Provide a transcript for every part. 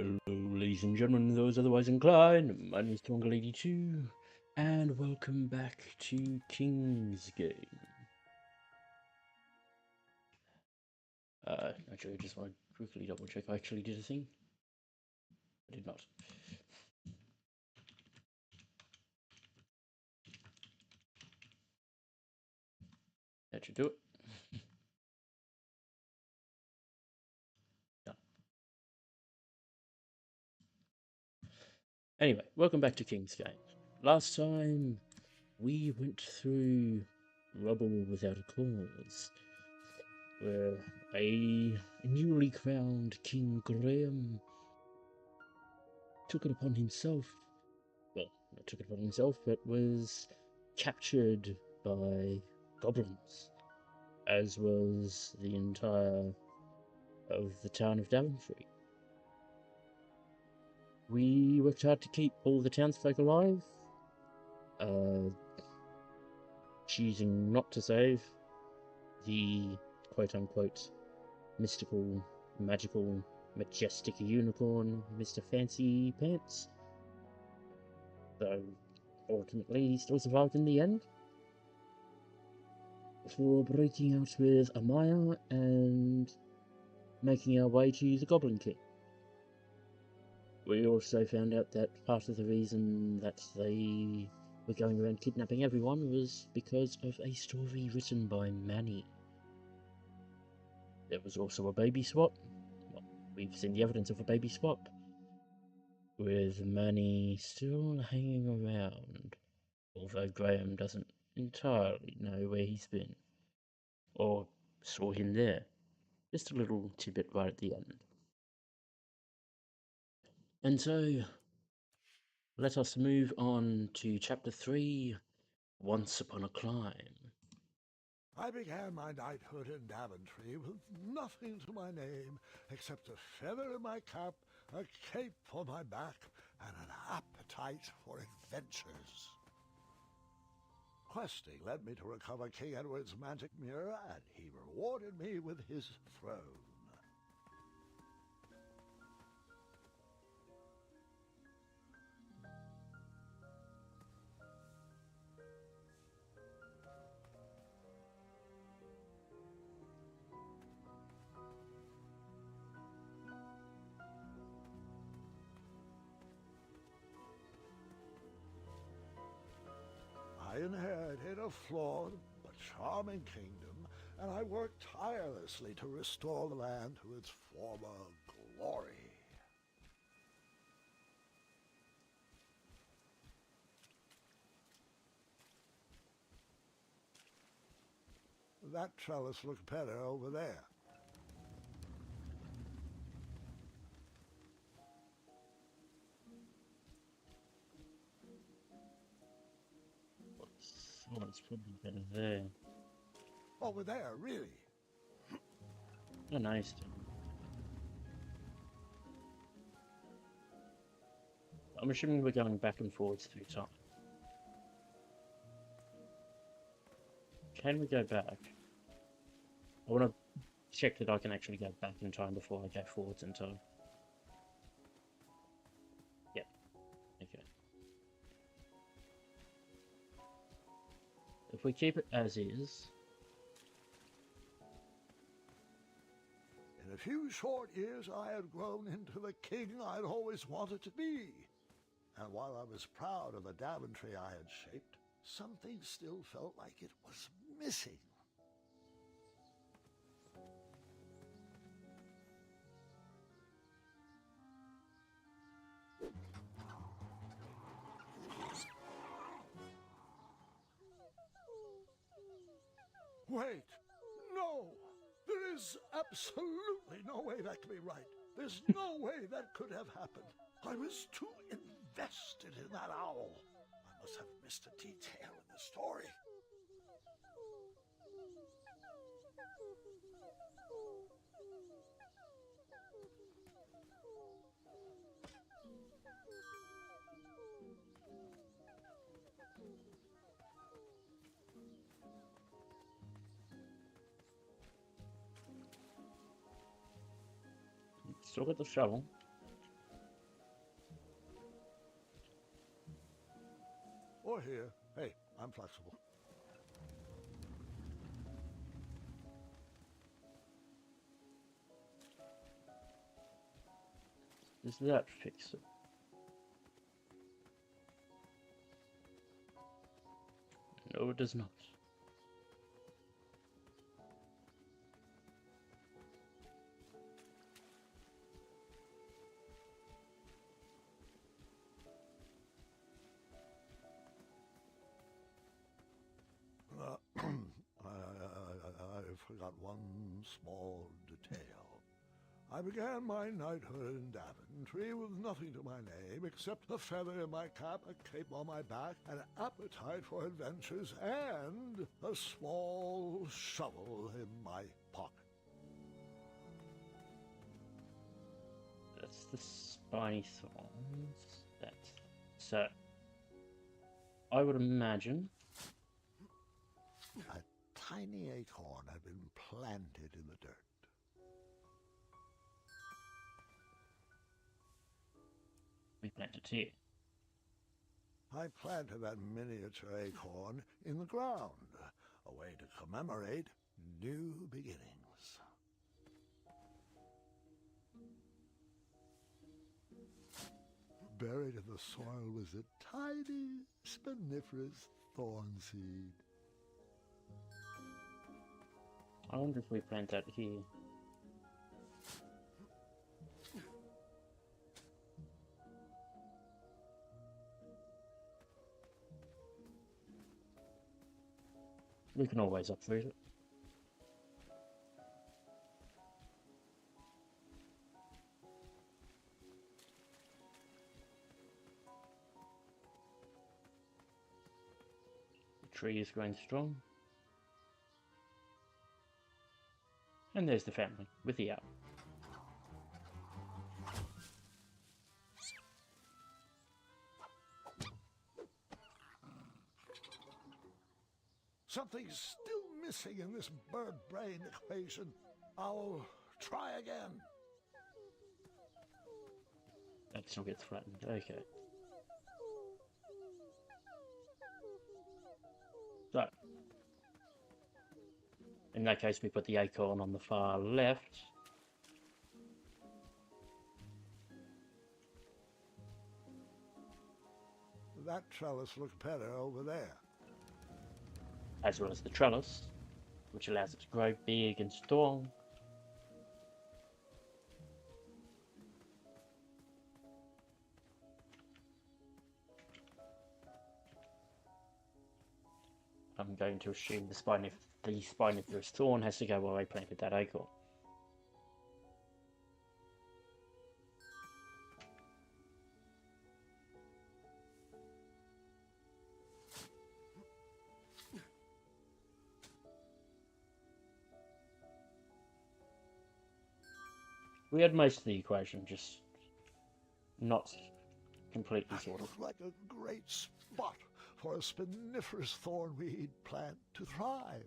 Hello, ladies and gentlemen, those otherwise inclined. My name is Lady2, and welcome back to King's Game. Actually, I just want to quickly double check I actually did a thing. I did not. That should do it. Done. Anyway, welcome back to King's Game. Last time, we went through Rubble Without a Cause, where a newly crowned King Graham took it upon himself. Well, not took it upon himself, but was captured by goblins, as was the entire of the town of Daventry. We worked hard to keep all the townsfolk alive, choosing not to save the quote-unquote mystical, magical, majestic unicorn, Mr. Fancy Pants. Though, ultimately, he still survived in the end, before breaking out with Amaya and making our way to the Goblin King. We also found out that part of the reason that they were going around kidnapping everyone was because of a story written by Manny. There was also a baby swap. Well, we've seen the evidence of a baby swap, with Manny still hanging around, although Graham doesn't entirely know where he's been, or saw him there. Just a little tidbit right at the end. And so, let us move on to Chapter 3, Once Upon a Climb. I began my knighthood in Daventry with nothing to my name except a feather in my cap, a cape for my back, and an appetite for adventures. Questing led me to recover King Edward's magic mirror, and he rewarded me with his throne. I inherited a flawed but charming kingdom, and I worked tirelessly to restore the land to its former glory. That trellis looks better over there. Oh, it's probably better there. Over there, really? Oh, nice. I'm assuming we're going back and forwards through time. Can we go back? I want to check that I can actually go back in time before I go forwards in time. Yep. Okay. If we keep it as is... In a few short years, I had grown into the king I'd always wanted to be. And while I was proud of the Daventry I had shaped, something still felt like it was missing. Wait! No! There is absolutely no way that could be right. There's no way that could have happened. I was too invested in that owl. I must have missed a detail in the story. Still got the shovel. here. Hey, I'm flexible. Does that fix it? No, it does not. I forgot one small detail. I began my knighthood in Daventry with nothing to my name except a feather in my cap, a cape on my back, an appetite for adventures, and a small shovel in my pocket. That's the spiny thorns. That's so. I would imagine A tiny acorn had been planted in the dirt. we planted here. I planted that miniature acorn in the ground, a way to commemorate new beginnings. Buried in the soil was a tiny, spiniferous thorn seed. I wonder if we plant that here. We can always uproot it. The tree is growing strong. And there's the family with the owl. Something's still missing in this bird brain equation. I'll try again. That still gets flattened. Okay. So, in that case, we put the acorn on the far left. That trellis looks better over there. As well as the trellis, which allows it to grow big and strong. I'm going to assume the spiniferous thorn has to go where I planted that acorn. We had most of the equation, just not completely That sorted. looks like a great spot for a spiniferous thornweed plant to thrive.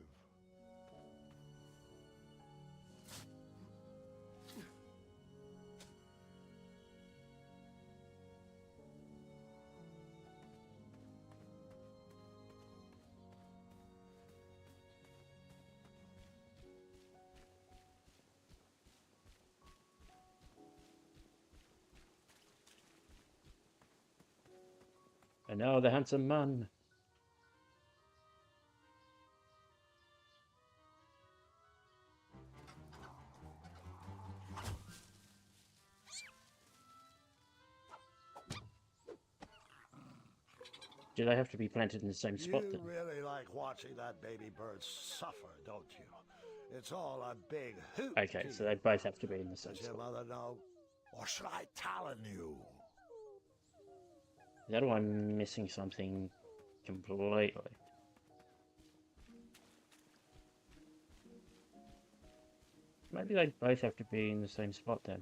And now the handsome man. Do they have to be planted in the same spot You then? really like watching that baby bird suffer, don't you? It's all a big hoot. Okay, so they both have to be in the same Does your spot. mother know? Or should I talon you? Is that or I'm missing something completely? Maybe they both have to be in the same spot then.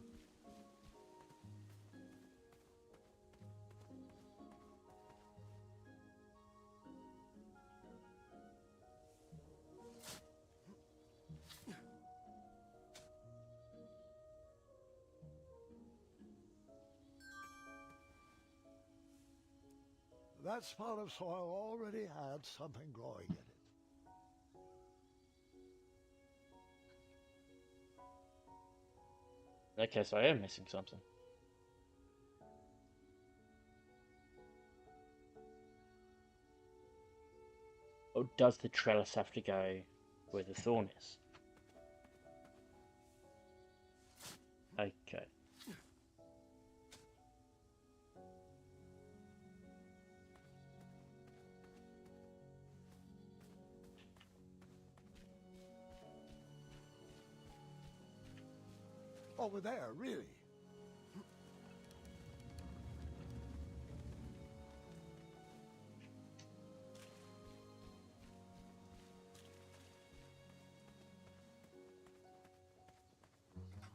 That spot of soil already had something growing in it. Okay, so I am missing something. Or does the trellis have to go where the thorn is? Okay. Over there, really.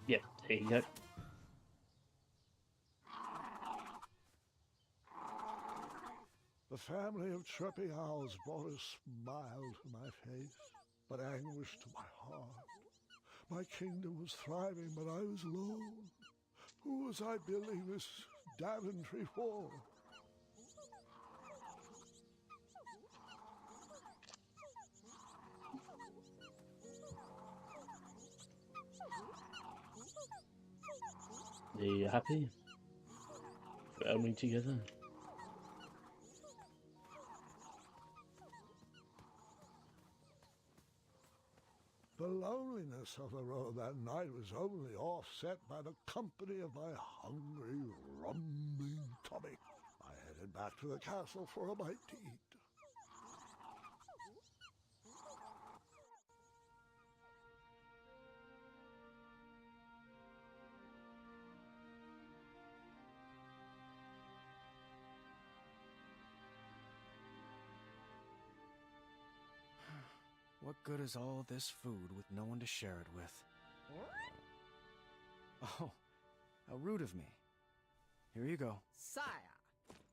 Yep, there you go. The family of chirpy owls brought a smile to my face, but anguish to my heart. My kingdom was thriving, but I was alone. Who was I building this Daventry for? Are you happy? Family together? The loneliness of the road that night was only offset by the company of my hungry, rumbling tummy. I headed back to the castle for a bite to eat. What good is all this food with no one to share it with? Oh, how rude of me. Here you go. Sire,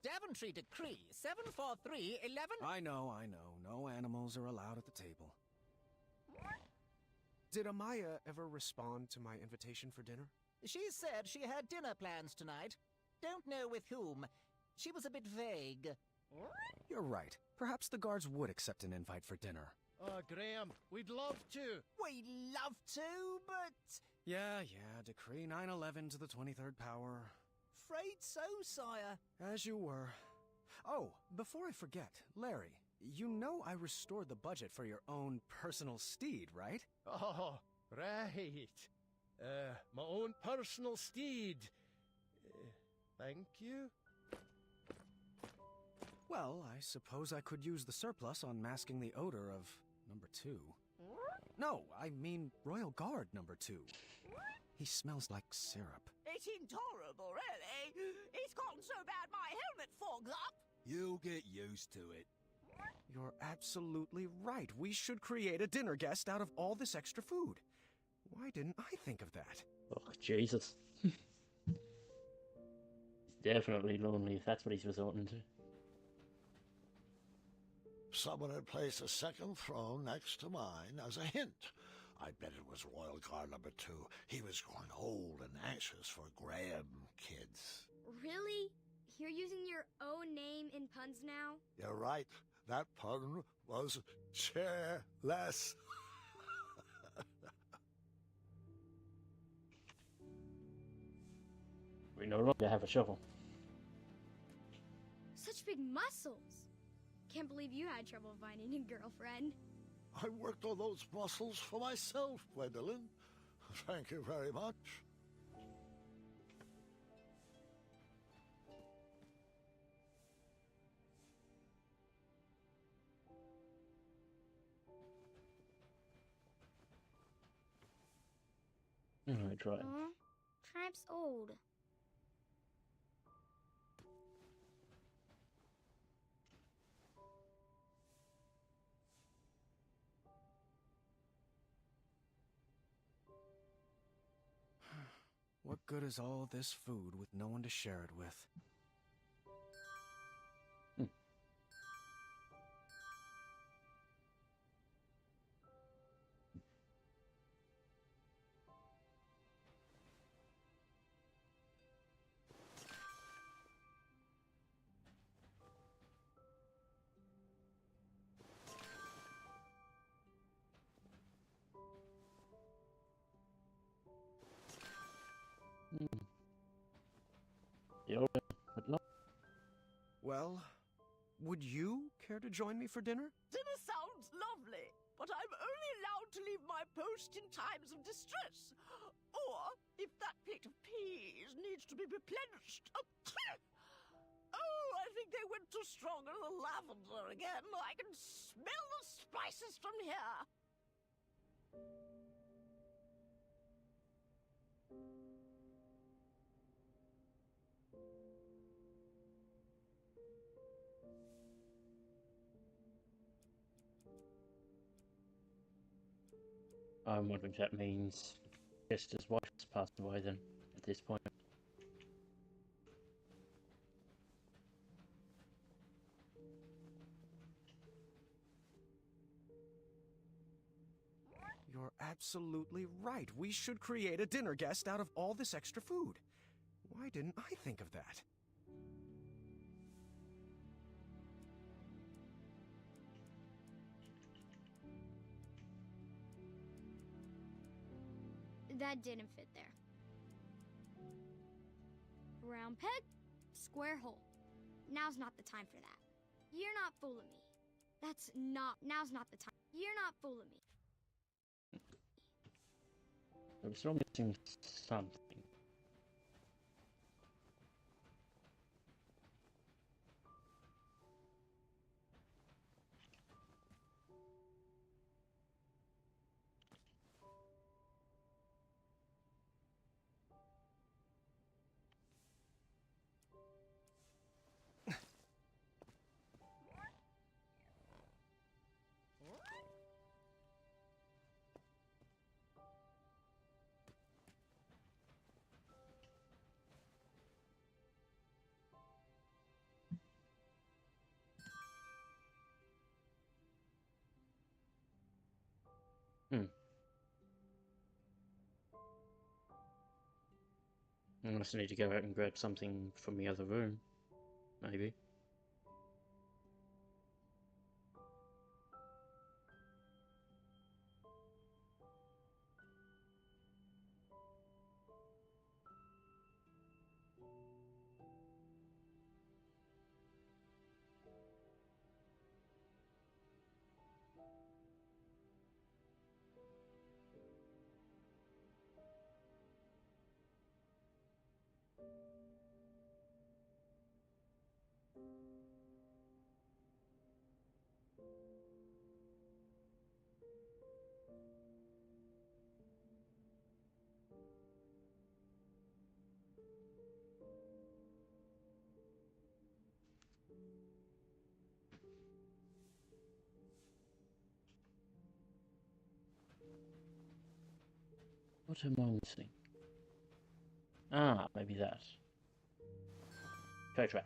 Daventry Decree 74311. I know. No animals are allowed at the table. Did Amaya ever respond to my invitation for dinner? She said she had dinner plans tonight. Don't know with whom. She was a bit vague. You're right. Perhaps the guards would accept an invite for dinner. Oh, Graham, we'd love to. We'd love to, but... Yeah, Decree 911 to the 23rd power. Afraid so, sire. As you were. Oh, before I forget, Larry, you know I restored the budget for your own personal steed, right? Oh, right. My own personal steed. Thank you. Well, I suppose I could use the surplus on masking the odor of number 2. No, I mean Royal Guard number 2. He smells like syrup. It's intolerable, really. It's gotten so bad my helmet fogs up. You'll get used to it. You're absolutely right. We should create a dinner guest out of all this extra food. Why didn't I think of that? Oh, Jesus. He's definitely lonely if that's what he's resorting to. Someone had placed a second throne next to mine as a hint. I bet it was Royal Guard number 2. He was growing old and anxious for Graham kids. Really? You're using your own name in puns now? You're right. That pun was chairless. We no longer have a shovel. Such big muscles. Can't believe you had trouble finding a girlfriend. I worked on those muscles for myself, Gwendolyn. Thank you very much. Alright, right. Tribe's old. What good is all this food with no one to share it with? You're but not. Well, would you care to join me for dinner? Dinner sounds lovely, but I'm only allowed to leave my post in times of distress. Or if that plate of peas needs to be replenished. Oh, I think they went too strong on the lavender again. I can smell the spices from here. I'm wondering if that means Chester's wife has passed away then, at this point. You're absolutely right. We should create a dinner guest out of all this extra food. Why didn't I think of that? That didn't fit there. Round peg, square hole. Now's not the time for that. You're not fooling me. Now's not the time. You're not fooling me. We're still missing something. I must need to go out and grab something from the other room, maybe. What am I missing? Ah, maybe that. Go track.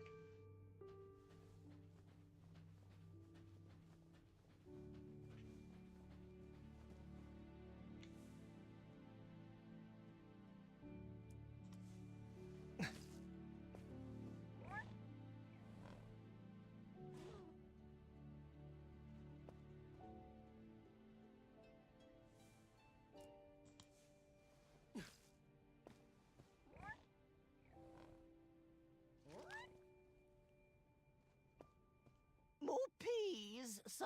More peas, sir?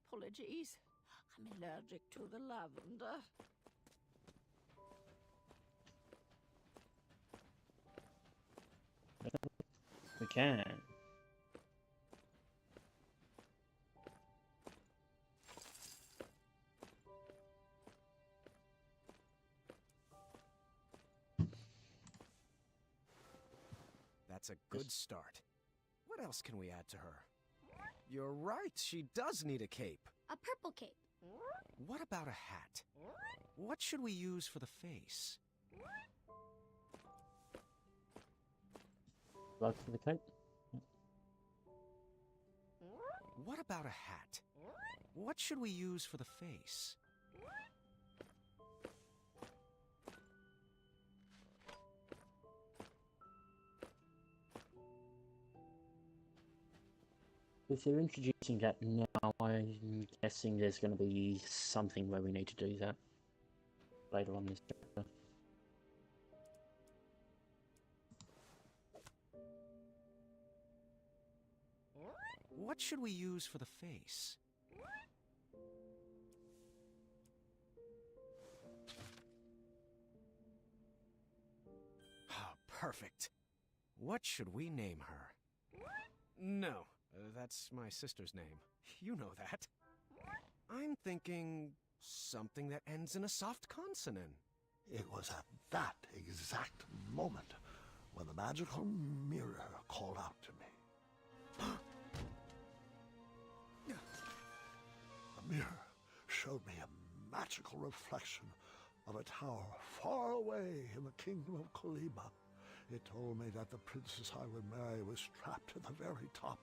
Apologies. I'm allergic to the lavender. We can. That's a good start. What else can we add to her? You're right, she does need a cape. A purple cape. What about a hat? What should we use for the face? Blood for the cape? What about a hat? What should we use for the face? If they're introducing that now, I'm guessing there's going to be something where we need to do that. later on this chapter. What should we use for the face? Ah, perfect. What should we name her? No, that's my sister's name. You know that. I'm thinking something that ends in a soft consonant. It was at that exact moment when the magical mirror called out to me. The mirror showed me a magical reflection of a tower far away in the kingdom of Koliba. It told me that the princess I would marry was trapped at the very top,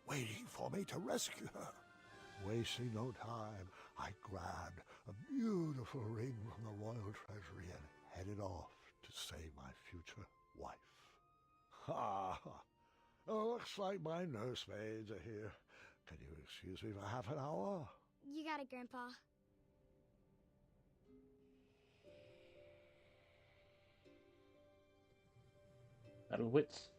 waiting for me to rescue her. Wasting no time, I grabbed a beautiful ring from the royal treasury and headed off to save my future wife. Ha! Looks like my nursemaids are here. Can you excuse me for half an hour? You got it, Grandpa. Battle wits.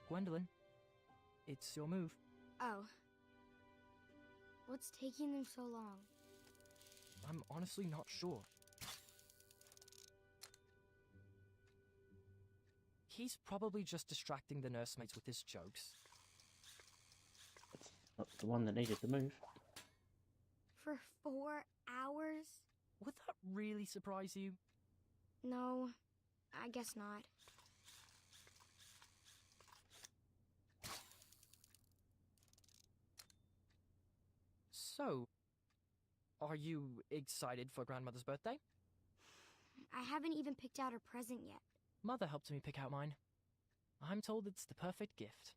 Gwendolyn, it's your move. Oh. What's taking them so long? I'm honestly not sure. He's probably just distracting the nursemaids with his jokes. That's not the one that needed the move. For 4 hours? Would that really surprise you? No, I guess not. So, are you excited for Grandmother's birthday? I haven't even picked out her present yet. Mother helped me pick out mine. I'm told it's the perfect gift.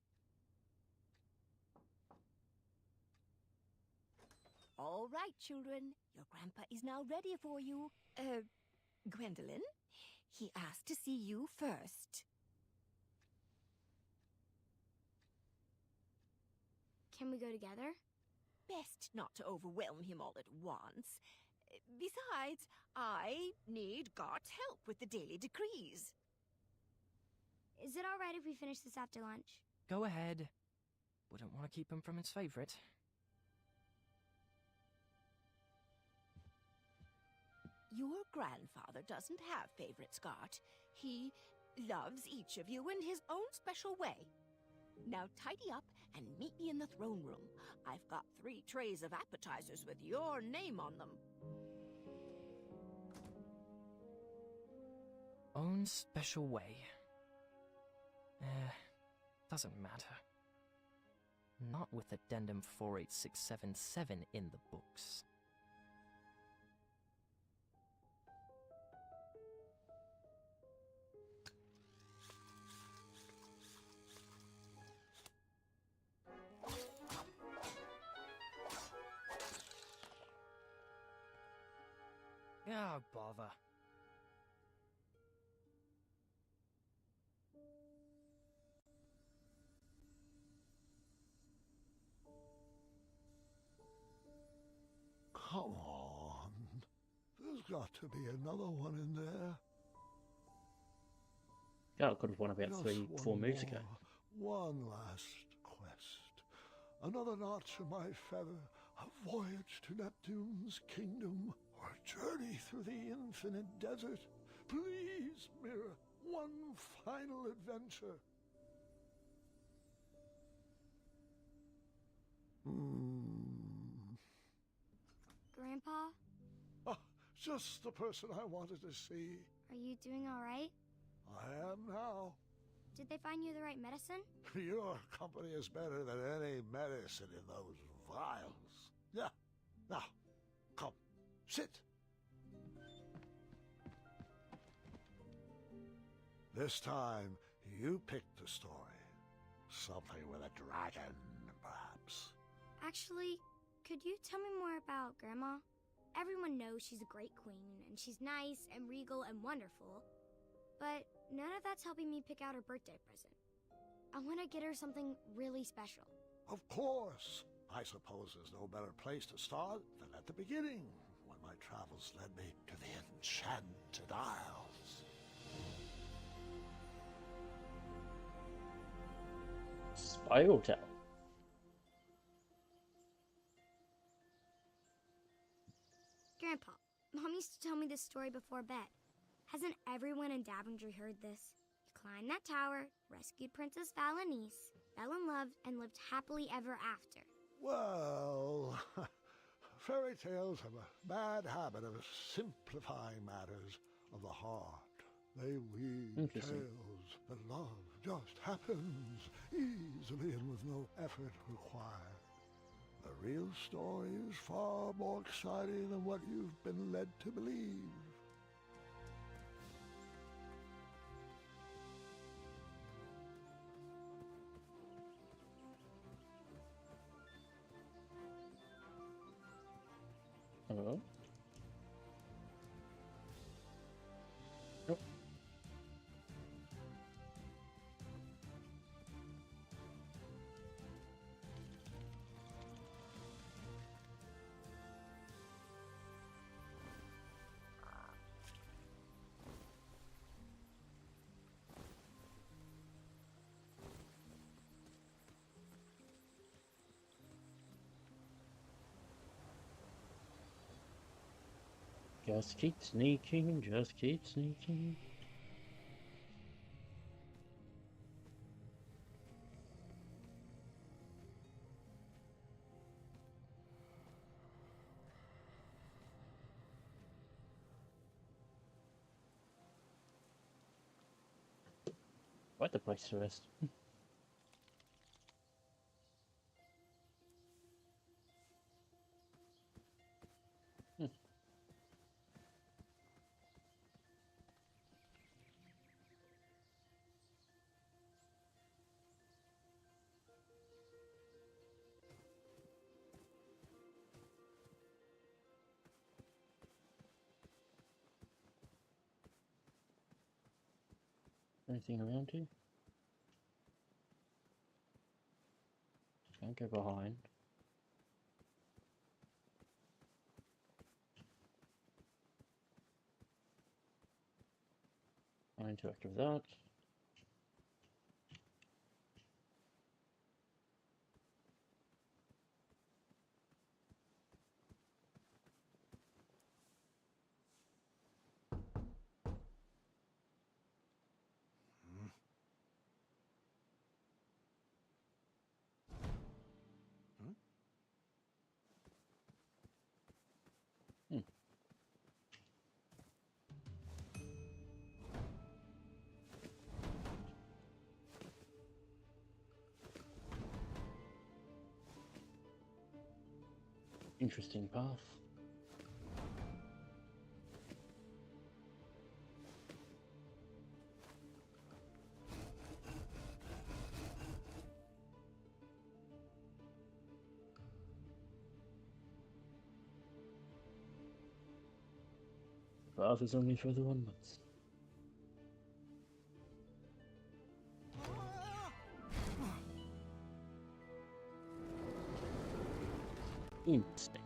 All right, children. Your grandpa is now ready for you. Gwendolyn, he asked to see you first. Can we go together? Best not to overwhelm him all at once. Besides, I need God's help with the daily decrees. Is it alright if we finish this after lunch? Go ahead. Wouldn't want to keep him from his favorite. Your grandfather doesn't have favorites, Scott. He loves each of you in his own special way. Now tidy up and meet me in the throne room. I've got 3 trays of appetizers with your name on them. Own special way. Doesn't matter. Not with Addendum 48677 in the books. Ah, bother. Come on. There's got to be another one in there. Yeah, I could have won about Just 3, 4 one moves ago. more. One last quest. Another notch in my feather. A voyage to Neptune's kingdom. Or a journey through the infinite desert. Please, Mirror. One final adventure. Grandpa, Ah, just the person I wanted to see. are you doing alright? I am now. Did they find you the right medicine? Your company is better than any medicine in those vials. Yeah. Now, come, sit. This time, you picked the story. Something with a dragon, perhaps. Actually, could you tell me more about Grandma? Everyone knows she's a great queen, and she's nice and regal and wonderful. But none of that's helping me pick out her birthday present. I want to get her something really special. Of course. I suppose there's no better place to start than at the beginning, when my travels led me to the Enchanted Isles. Spiral Tower. Grandpa, Mom used to tell me this story before bed. Hasn't everyone in Daventry heard this? You climbed that tower, rescued Princess Valenice, fell in love, and lived happily ever after. Well, fairy tales have a bad habit of simplifying matters of the heart. They weave tales that love just happens easily and with no effort required. The real story is far more exciting than what you've been led to believe. Hello? Nope. Just keep sneaking, just keep sneaking. Quite the place to rest. Anything around here? Can't go behind. I'll interact with that. Interesting path. Path is only further onwards. Interesting.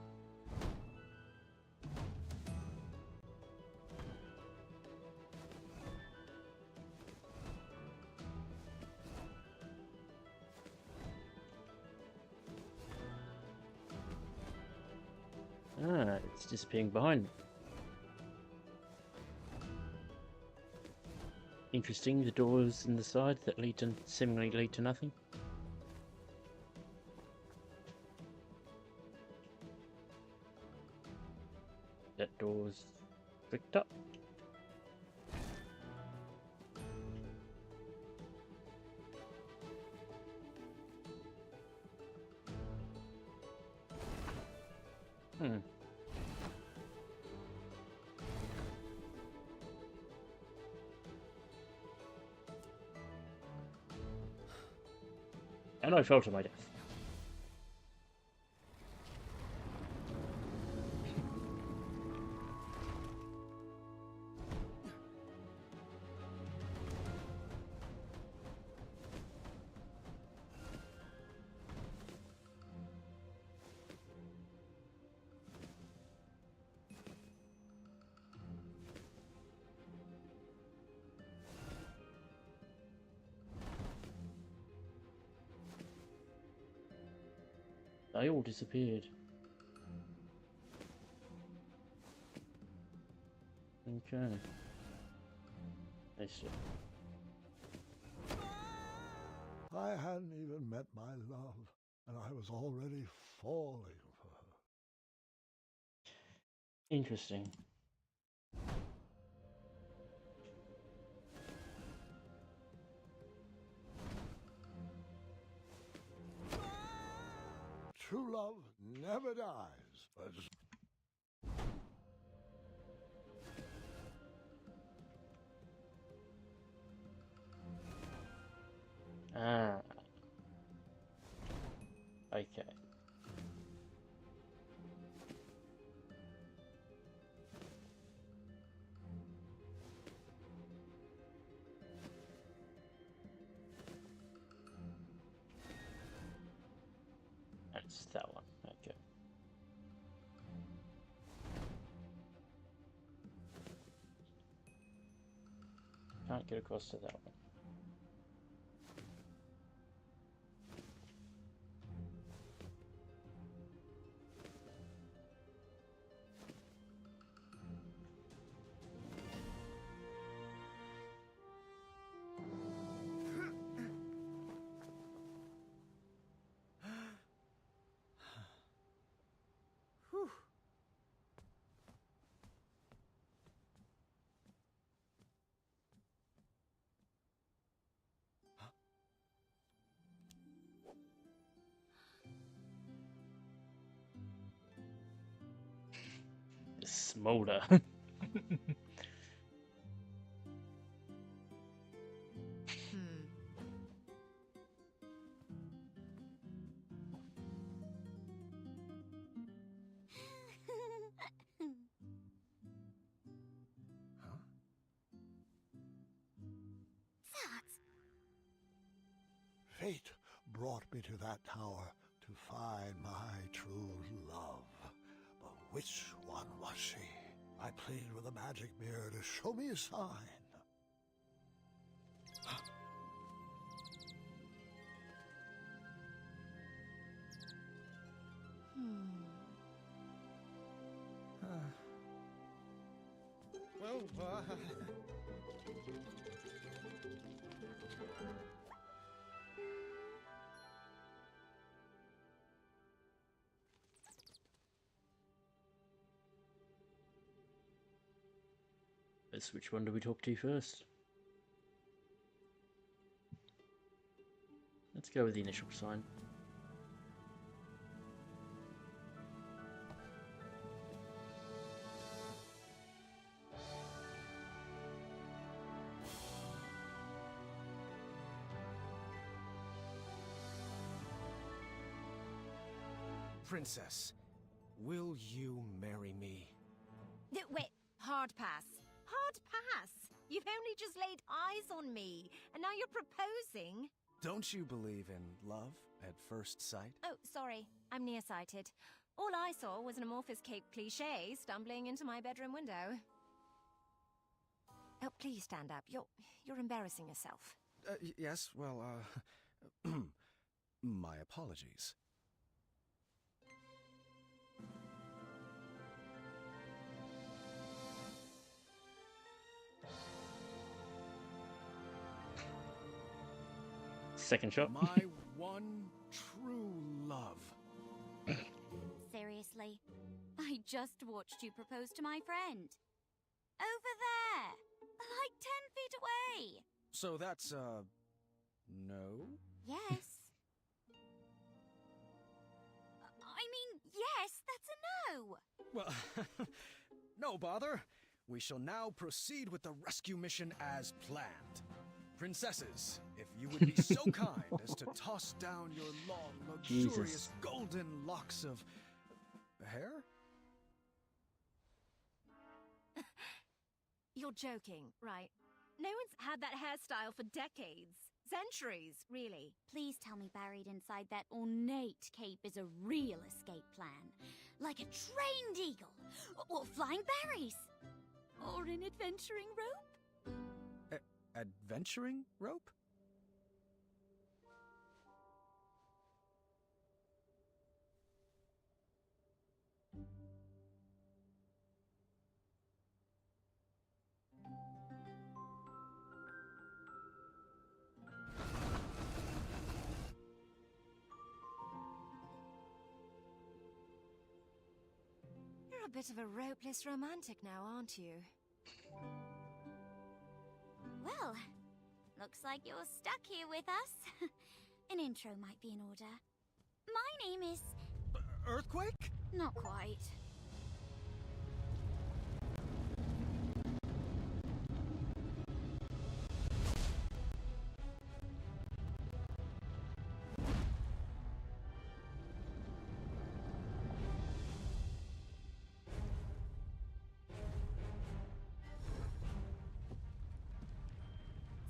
Ah, it's disappearing behind me. Interesting, the doors in the side that lead to seemingly lead to nothing. That door's bricked up. And I fell to my death. They all disappeared. Okay. They still. I hadn't even met my love, and I was already falling for her. Interesting. True love never dies, but Ah. Okay. That's that one. Okay. Can't get across to that one. Whew. Smolder. Huh? fate brought me to that tower to find my true love. But which one was she? I pleaded with the magic mirror to show me a sign. Well, Which one do we talk to first? Let's go with the initial sign. Princess, will you marry me? Wait, hard pass. Hard pass? You've only just laid eyes on me, and now you're proposing? Don't you believe in love at first sight? Oh, sorry, I'm nearsighted. All I saw was an amorphous cape cliché stumbling into my bedroom window. Oh, please stand up. You're embarrassing yourself. Yes, well, my apologies. Second shot. My one true love. Seriously? I just watched you propose to my friend. Over there! Like 10 feet away! So that's, no? Yes. I mean, yes, that's a no! Well, no bother. We shall now proceed with the rescue mission as planned. Princesses, if you would be so kind as to toss down your long, luxurious, Jesus. golden locks of hair? You're joking, right? No one's had that hairstyle for decades. Centuries, really. Please tell me buried inside that ornate cape is a real escape plan. Like a trained eagle, or flying berries, or an adventuring rope. Adventuring rope? a bit of a ropeless romantic now, aren't you? Well, looks like you're stuck here with us. An intro might be in order. My name is... Earthquake? Not quite.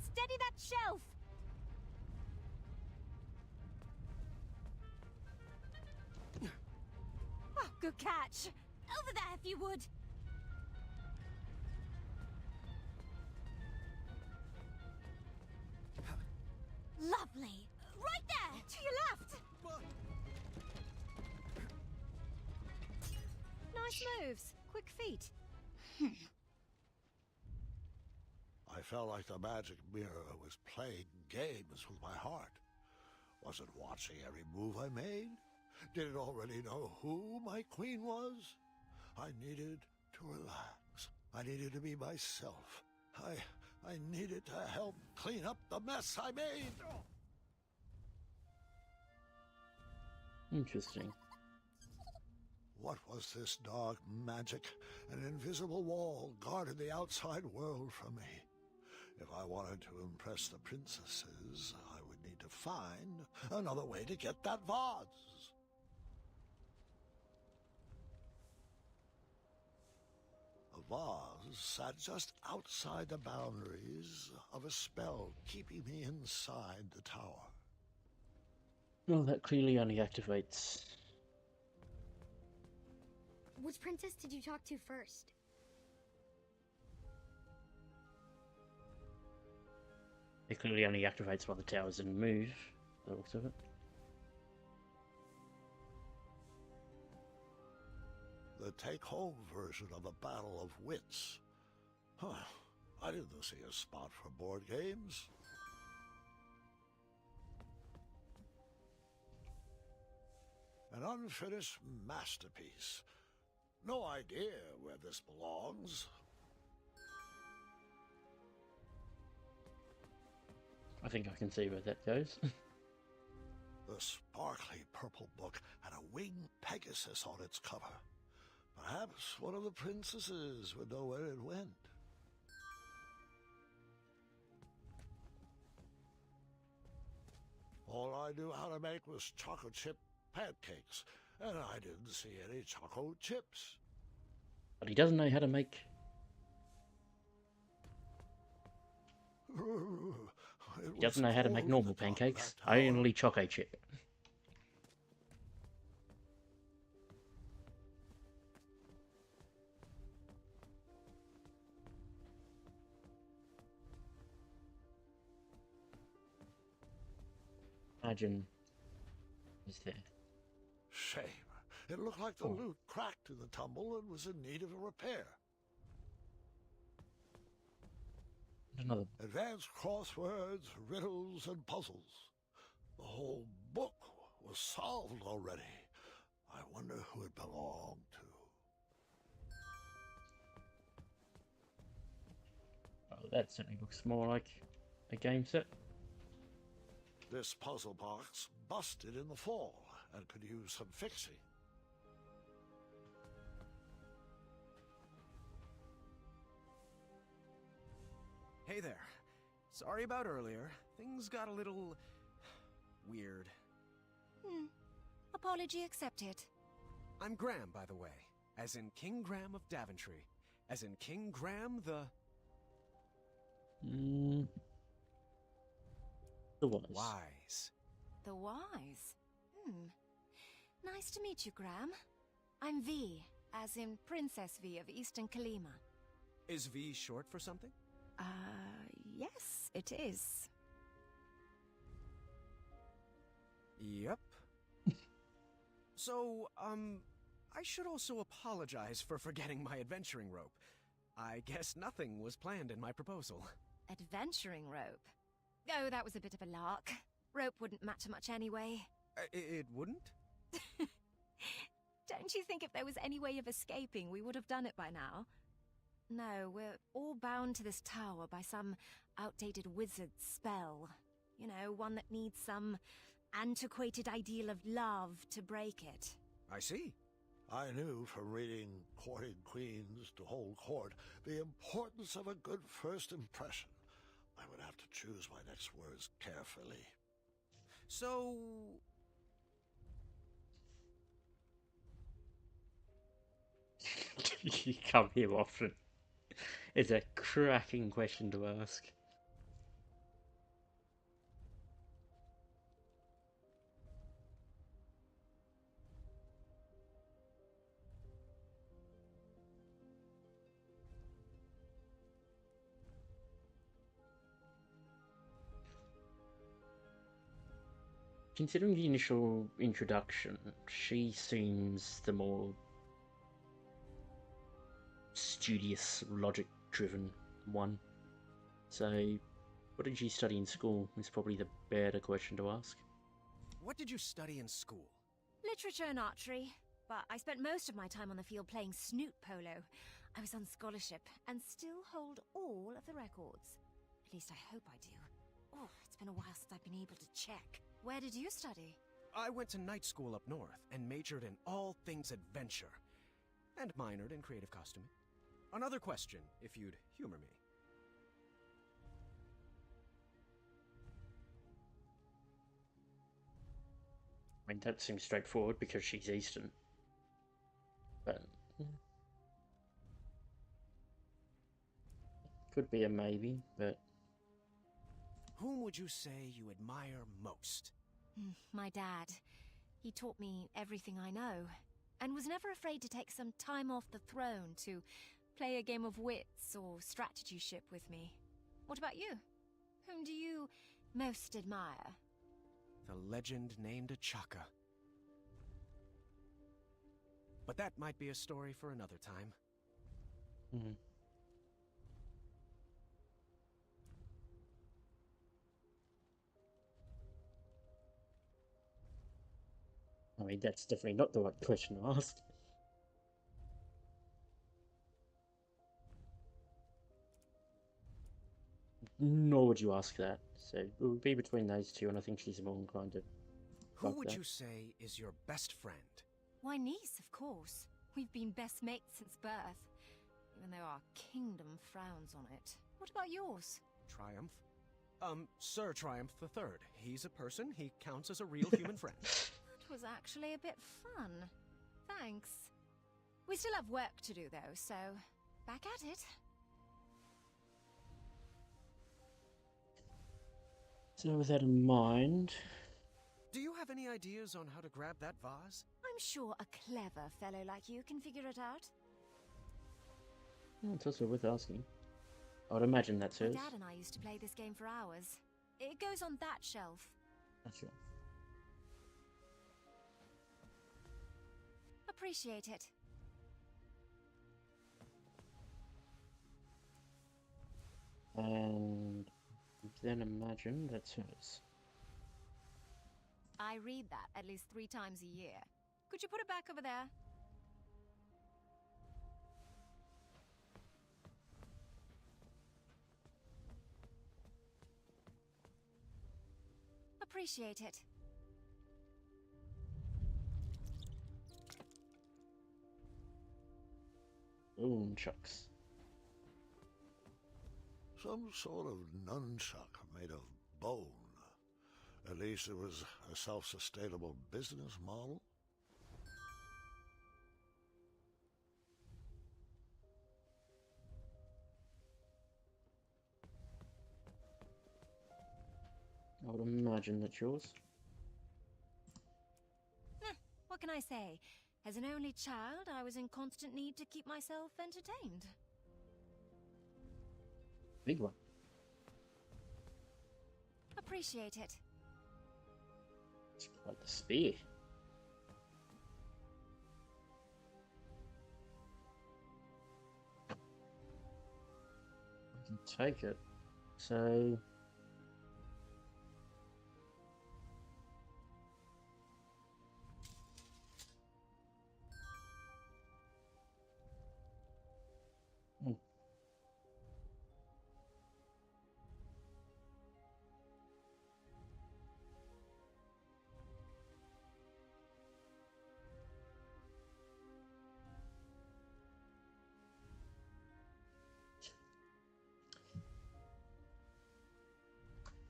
Steady that shelf! Oh, good catch! Over there, if you would. Lovely. Right there! To your left! Nice moves. Quick feet. I felt like the magic mirror was playing games with my heart. Was it watching every move I made? Did it already know who my queen was? I needed to relax. I needed to be myself. I needed to help clean up the mess I made. Interesting. What was this dark magic? An invisible wall guarded the outside world from me. If I wanted to impress the princesses, I would need to find another way to get that vase. The vase sat just outside the boundaries of a spell keeping me inside the tower. Well, that clearly only activates... Which princess did you talk to first? It clearly only activates while the towers didn't move, by the looks of it. The take-home version of a battle of wits. Huh. I didn't see a spot for board games. An unfinished masterpiece. No idea where this belongs. I think I can see where that goes. The sparkly purple book had a winged Pegasus on its cover. Perhaps one of the princesses would know where it went. All I knew how to make was chocolate chip pancakes, and I didn't see any chocolate chips. But he doesn't know how to make... He doesn't know how to make normal pancakes, only chocolate chip. Imagine is there. Shame. It looked like the loot cracked in the tumble and was in need of a repair. Another. Advanced crosswords, riddles, and puzzles. The whole book was solved already. I wonder who it belonged to. Oh, that certainly looks more like a game set. This puzzle box busted in the fall and could use some fixing. Hey there. Sorry about earlier. Things got a little... weird. Apology accepted. I'm Graham, by the way. As in King Graham of Daventry. As in King Graham the... The Wise. Wise. The Wise. Nice to meet you, Graham. I'm V, as in Princess V of Eastern Kalima. Is V short for something? Yes, it is. Yep. So, I should also apologize for forgetting my adventuring rope. I guess nothing was planned in my proposal. Adventuring rope? Oh, that was a bit of a lark. Rope wouldn't matter much anyway. It wouldn't? Don't you think if there was any way of escaping, we would have done it by now? No, we're all bound to this tower by some outdated wizard's spell. You know, one that needs some antiquated ideal of love to break it. I see. I knew from reading Courting Queens to Hold Court the importance of a good first impression. I would have to choose my next words carefully. So... You come here often. It's a cracking question to ask. Considering the initial introduction, she seems the more studious, logic-driven one. So, what did you study in school is probably the better question to ask. What did you study in school? Literature and archery, but I spent most of my time on the field playing snoot polo. I was on scholarship and still hold all of the records. At least I hope I do. Oh, it's been a while since I've been able to check. Where did you study? I went to night school up north and majored in all things adventure. And minored in creative costuming. Another question, if you'd humor me. I mean, that seems straightforward because she's Eastern. But... could be a maybe, but... Whom would you say you admire most? My dad. He taught me everything I know, and was never afraid to take some time off the throne to play a game of wits or strategy ship with me. What about you? Whom do you most admire? The legend named Achaka. But that might be a story for another time. Mm-hmm. I mean, that's definitely not the right question to ask. Nor would you ask that. So it would be between those two, and I think she's more inclined to. Who would you say is your best friend? Why, niece, of course. We've been best mates since birth, even though our kingdom frowns on it. What about yours? Triumph? Sir Triumph III. He's a person. He counts as a real human friend. That was actually a bit fun. Thanks. We still have work to do, though, so back at it. So with that in mind... Do you have any ideas on how to grab that vase? I'm sure a clever fellow like you can figure it out. Oh, it's also worth asking. I would imagine that's hers. My dad and I used to play this game for hours. It goes on that shelf. That's right. Appreciate it. And then imagine that's hers. I read that at least 3 times a year. Could you put it back over there? Appreciate it. Boom, chucks. Some sort of nunchuck made of bone. At least it was a self-sustainable business model. I would imagine that's yours. What can I say? As an only child, I was in constant need to keep myself entertained. Big one. Appreciate it. It's quite the spear. I can take it. So...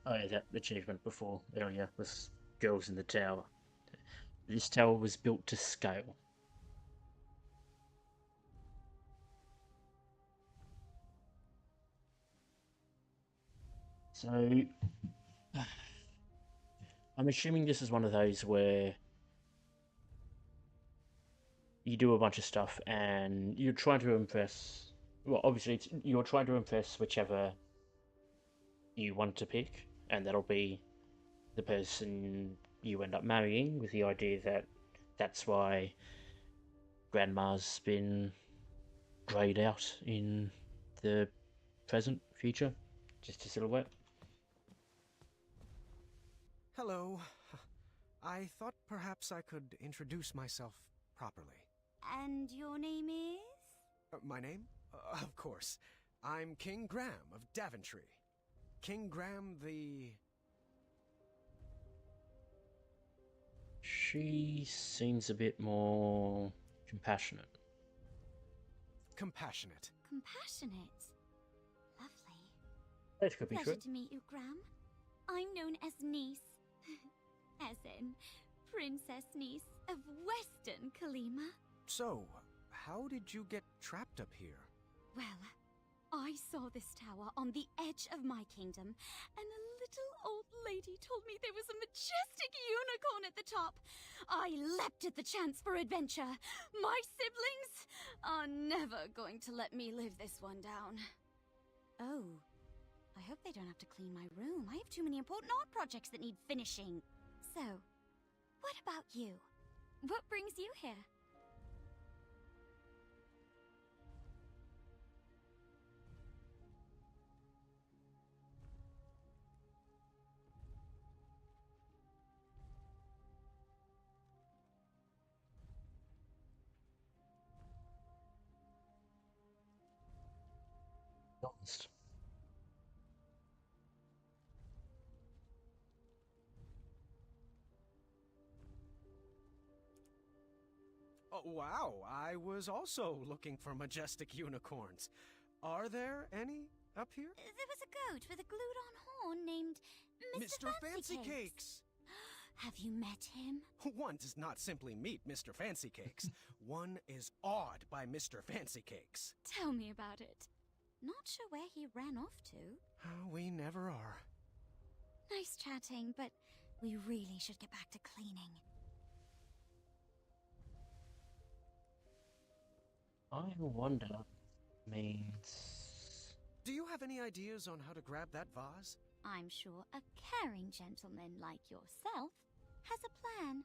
Oh yeah, that achievement before earlier was girls in the tower. This tower was built to scale. So, I'm assuming this is one of those where you do a bunch of stuff and you're trying to impress. Well, obviously, you're trying to impress whichever you want to pick, and that'll be the person you end up marrying, with the idea that that's why Grandma's been greyed out in the present future, just a silhouette. Hello. I thought perhaps I could introduce myself properly. And your name is? My name? Of course. I'm King Graham of Daventry. King Graham the... She seems a bit more compassionate. Compassionate. Compassionate. Lovely. That could be Pleasure true. to meet you, Graham. I'm known as Niece. As in, Princess Niece of Western Kalima. So, how did you get trapped up here? Well, I saw this tower on the edge of my kingdom, and a little old lady told me there was a majestic unicorn at the top. I leapt at the chance for adventure. My siblings are never going to let me live this one down. Oh, I hope they don't have to clean my room. I have too many important art projects that need finishing. So, what about you? What brings you here? Honest. Oh, wow, I was also looking for majestic unicorns. Are there any up here? There was a goat with a glued-on horn named Mr. Fancy Cakes! Have you met him? One does not simply meet Mr. Fancy Cakes. One is awed by Mr. Fancy Cakes. Tell me about it. Not sure where he ran off to. We never are. Nice chatting, but we really should get back to cleaning. I wonder means... Do you have any ideas on how to grab that vase? I'm sure a caring gentleman like yourself has a plan.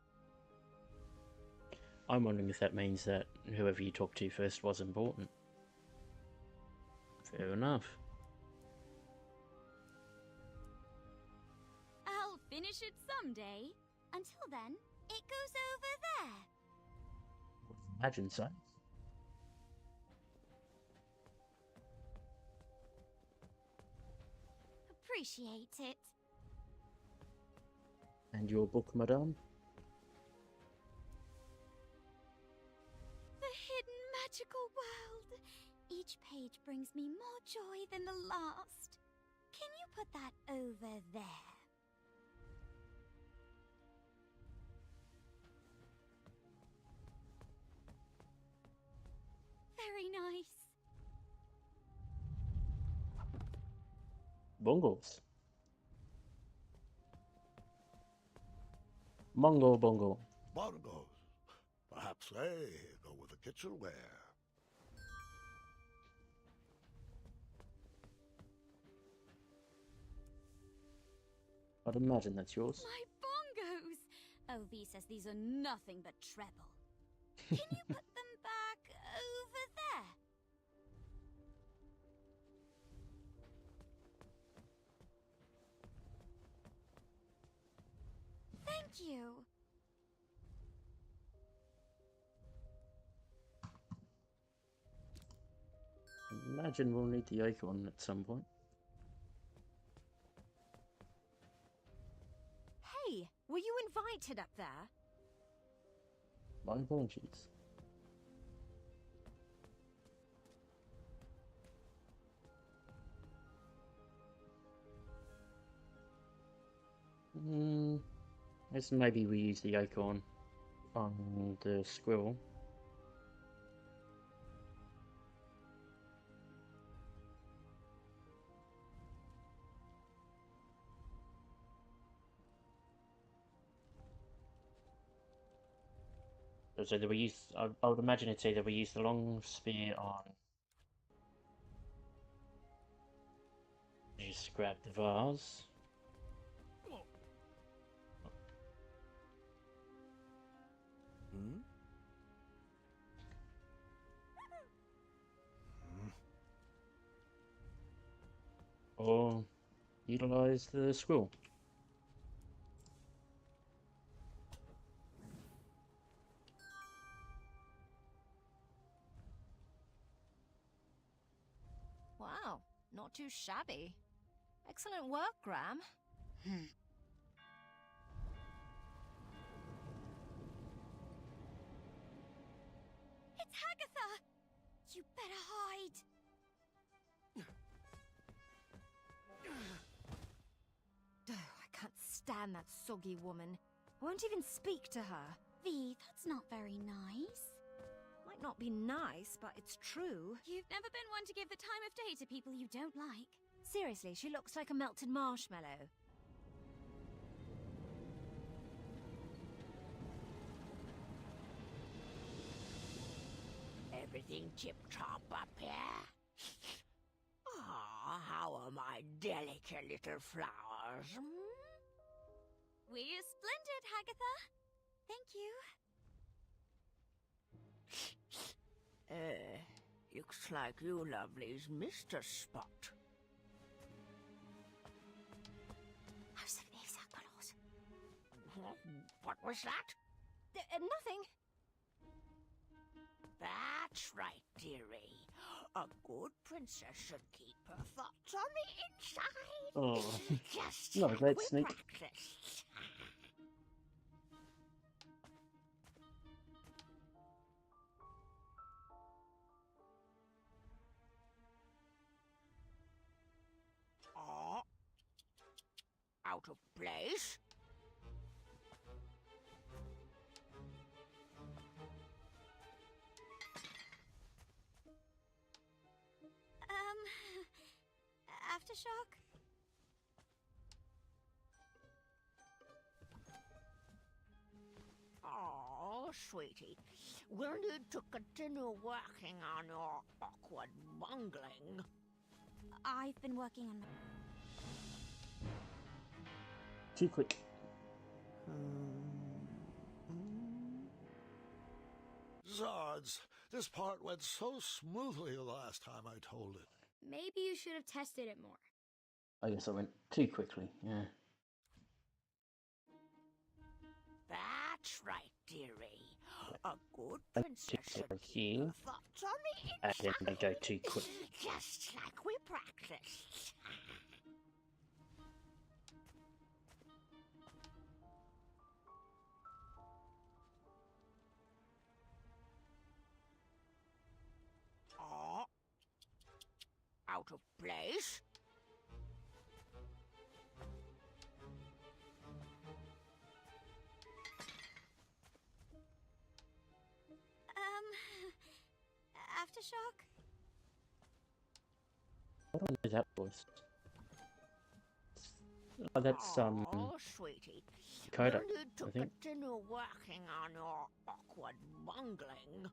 I'm wondering if that means that whoever you talked to first was important. Fair enough. I'll finish it someday. Until then, it goes over there. Imagine so. Appreciate it. And your book, madame? The hidden magical world. Each page brings me more joy than the last. Can you put that over there? Very nice. Bongos. Mongo bongo. Bongos. Perhaps they go with the kitchenware. I'd imagine that's yours. My bongos! OV says these are nothing but treble. Can you put them back over there? Thank you. Imagine we'll need the acorn at some point. Hey, were you invited up there? My apologies. Let's maybe we use the acorn on the squirrel. So that we use, I would imagine it's either we use the long spear on. Just grab the vase. Hmm? Or utilize the squirrel. Wow, not too shabby. Excellent work, Graham. It's Hagatha! You better hide! I can't stand that soggy woman. I won't even speak to her. V, that's not very nice. Might not be nice, but it's true. You've never been one to give the time of day to people you don't like. Seriously, she looks like a melted marshmallow. Everything tip-top up here? Ah, how are my delicate little flowers? We're splendid, Hagatha. Thank you. Looks like you lovelies missed a spot. What was that? Nothing. That's right, dearie. A good princess should keep her thoughts on the inside. Oh, Just not a like great we sneak. practiced. Oh, out of place. Aftershock? Oh, sweetie, we'll need to continue working on your awkward bungling. I've been working on my... Too quick. Zards, this part went so smoothly the last time I told it. Maybe you should have tested it more. I guess I went too quickly, yeah. That's right, dearie. A good I princess took should over keep here, her thoughts on the and inside. then I go too quick. Just like we practiced. Oh, out of place. Aftershock? What do I do that voice? Oh, that's Oh, sweetie. Coda, We'll need to I think. continue working on your awkward bungling.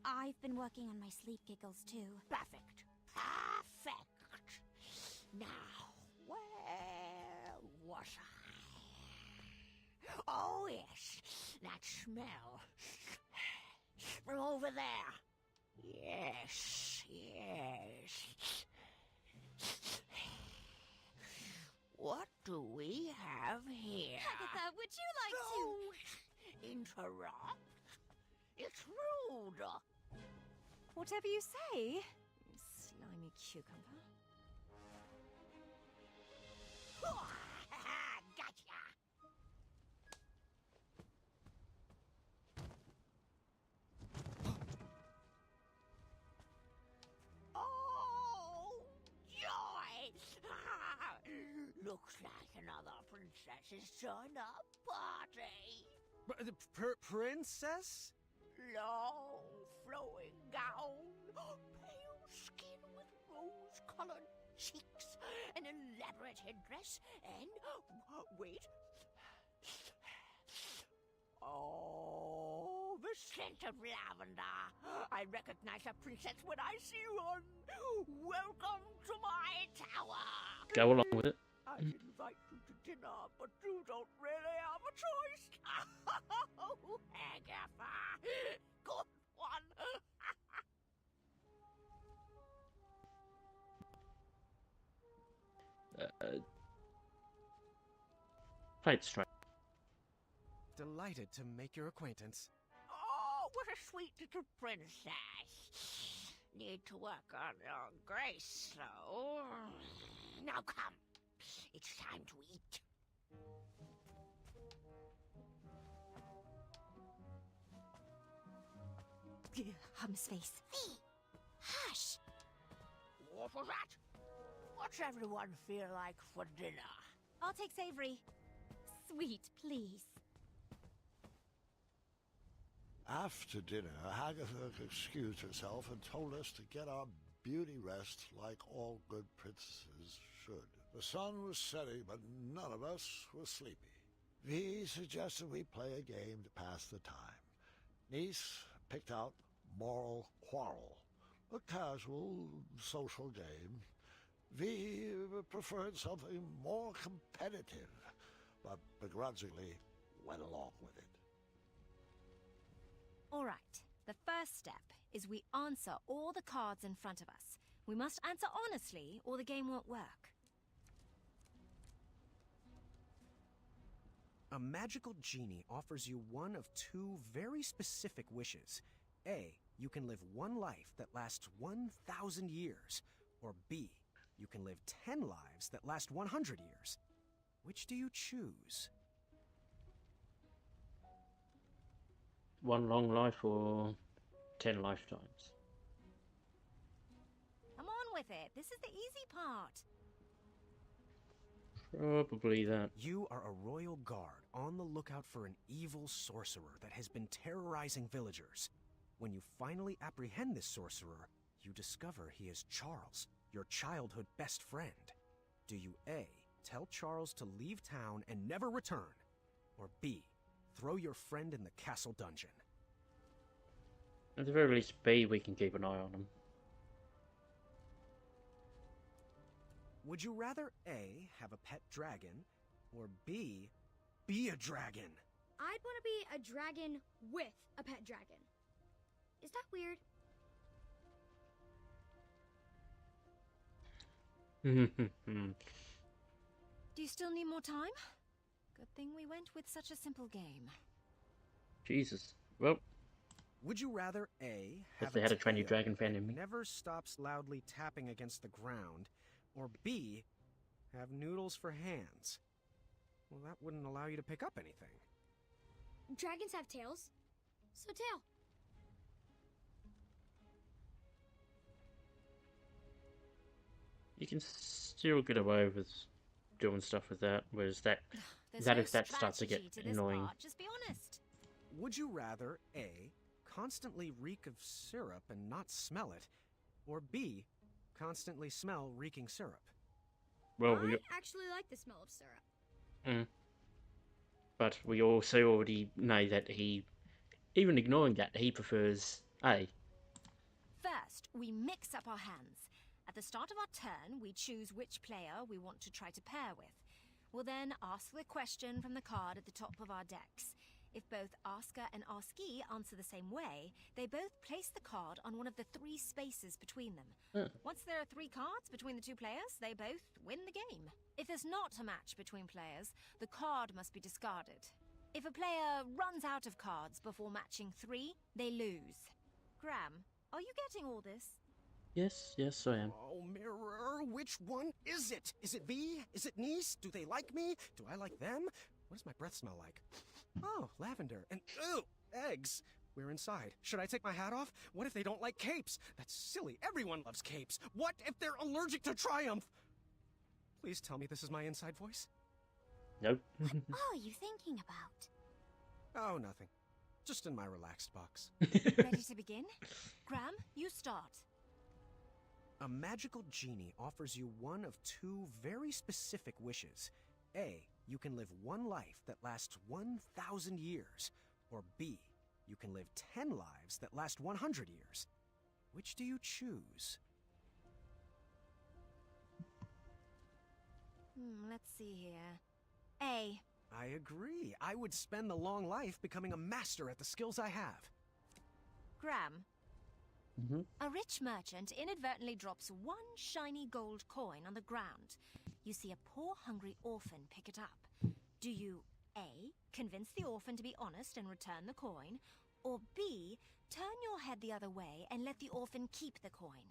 I've been working on my sleep giggles too. Perfect. Perfect. Now, where was I? Oh, yes. That smell. From over there. Yes, yes. What do we have here? Hagatha, would you like Don't interrupt. It's rude. Whatever you say. You slimy cucumber. Gotcha. Oh, joy! Looks like another princess's turn-up party. Princess? Long, flowing gown, pale skin with rose-colored cheeks, an elaborate headdress, and... wait. Oh, the scent of lavender. I recognize a princess when I see one. Welcome to my tower. Go along with it. I'd invite you to dinner, but you don't really have a choice. Oh, Agatha. Good one. Played straight. Delighted to make your acquaintance. Oh, what a sweet little princess. Need to work on your grace, though. Now come. It's time to eat. Hum's face. Hey, hush. What was that? What's everyone feel like for dinner? I'll take Savory. Sweet, please. After dinner, Agatha excused herself and told us to get our beauty rest like all good princesses should. The sun was setting, but none of us were sleepy. Vi suggested we play a game to pass the time. Niece picked out Moral Quarrel, a casual social game. Vi preferred something more competitive, but begrudgingly went along with it. All right. The first step is we answer all the cards in front of us. We must answer honestly, or the game won't work. A magical genie offers you one of two very specific wishes. A, you can live one life that lasts 1,000 years. Or B, you can live 10 lives that last 100 years. Which do you choose? One long life or 10 lifetimes? Come on with it. This is the easy part. Probably that. You are a royal guard on the lookout for an evil sorcerer that has been terrorizing villagers. When you finally apprehend this sorcerer, you discover he is Charles, your childhood best friend. Do you A, tell Charles to leave town and never return? Or B, throw your friend in the castle dungeon? At the very least, B, we can keep an eye on him. Would you rather A, have a pet dragon, or B, be a dragon? I'd want to be a dragon with a pet dragon. Is that weird? Do you still need more time? Good thing we went with such a simple game. Jesus. Well, would you rather A, have they had a trendy tail dragon fan in me. that never stops loudly tapping against the ground, or B, have noodles for hands? Well, that wouldn't allow you to pick up anything. Dragons have tails, so tail. You can still get away with doing stuff with that, whereas that There's that no if that starts to get strategy to this annoying. part, just be honest. Would you rather A, constantly reek of syrup and not smell it, or B, constantly smell reeking syrup? Well, I we actually like the smell of syrup. but we also already know that he, even ignoring that, he prefers A. First, we mix up our hands. At the start of our turn, we choose which player we want to try to pair with. We'll then ask the question from the card at the top of our decks. If both asker and askee answer the same way, they both place the card on one of the 3 spaces between them. Once there are 3 cards between the 2 players, they both win the game. If there's not a match between players, the card must be discarded. If a player runs out of cards before matching 3, they lose. Graham, are you getting all this? Yes, I am. Oh, Mirror, which one is it? Is it V? Is it Niece? Do they like me? Do I like them? What does my breath smell like? Oh, lavender. And, ew, eggs. We're inside. Should I take my hat off? What if they don't like capes? That's silly. Everyone loves capes. What if they're allergic to Triumph? Please tell me this is my inside voice? Nope. What are you thinking about? Oh, nothing. Just in my relaxed box. Ready to begin? Graham, you start. A magical genie offers you one of two very specific wishes. A, you can live one life that lasts 1,000 years. Or B, you can live 10 lives that last 100 years. Which do you choose? Let's see here. A. I agree. I would spend the long life becoming a master at the skills I have. Graham. A rich merchant inadvertently drops one shiny gold coin on the ground. You see a poor, hungry orphan pick it up. Do you A. convince the orphan to be honest and return the coin? Or B. turn your head the other way and let the orphan keep the coin?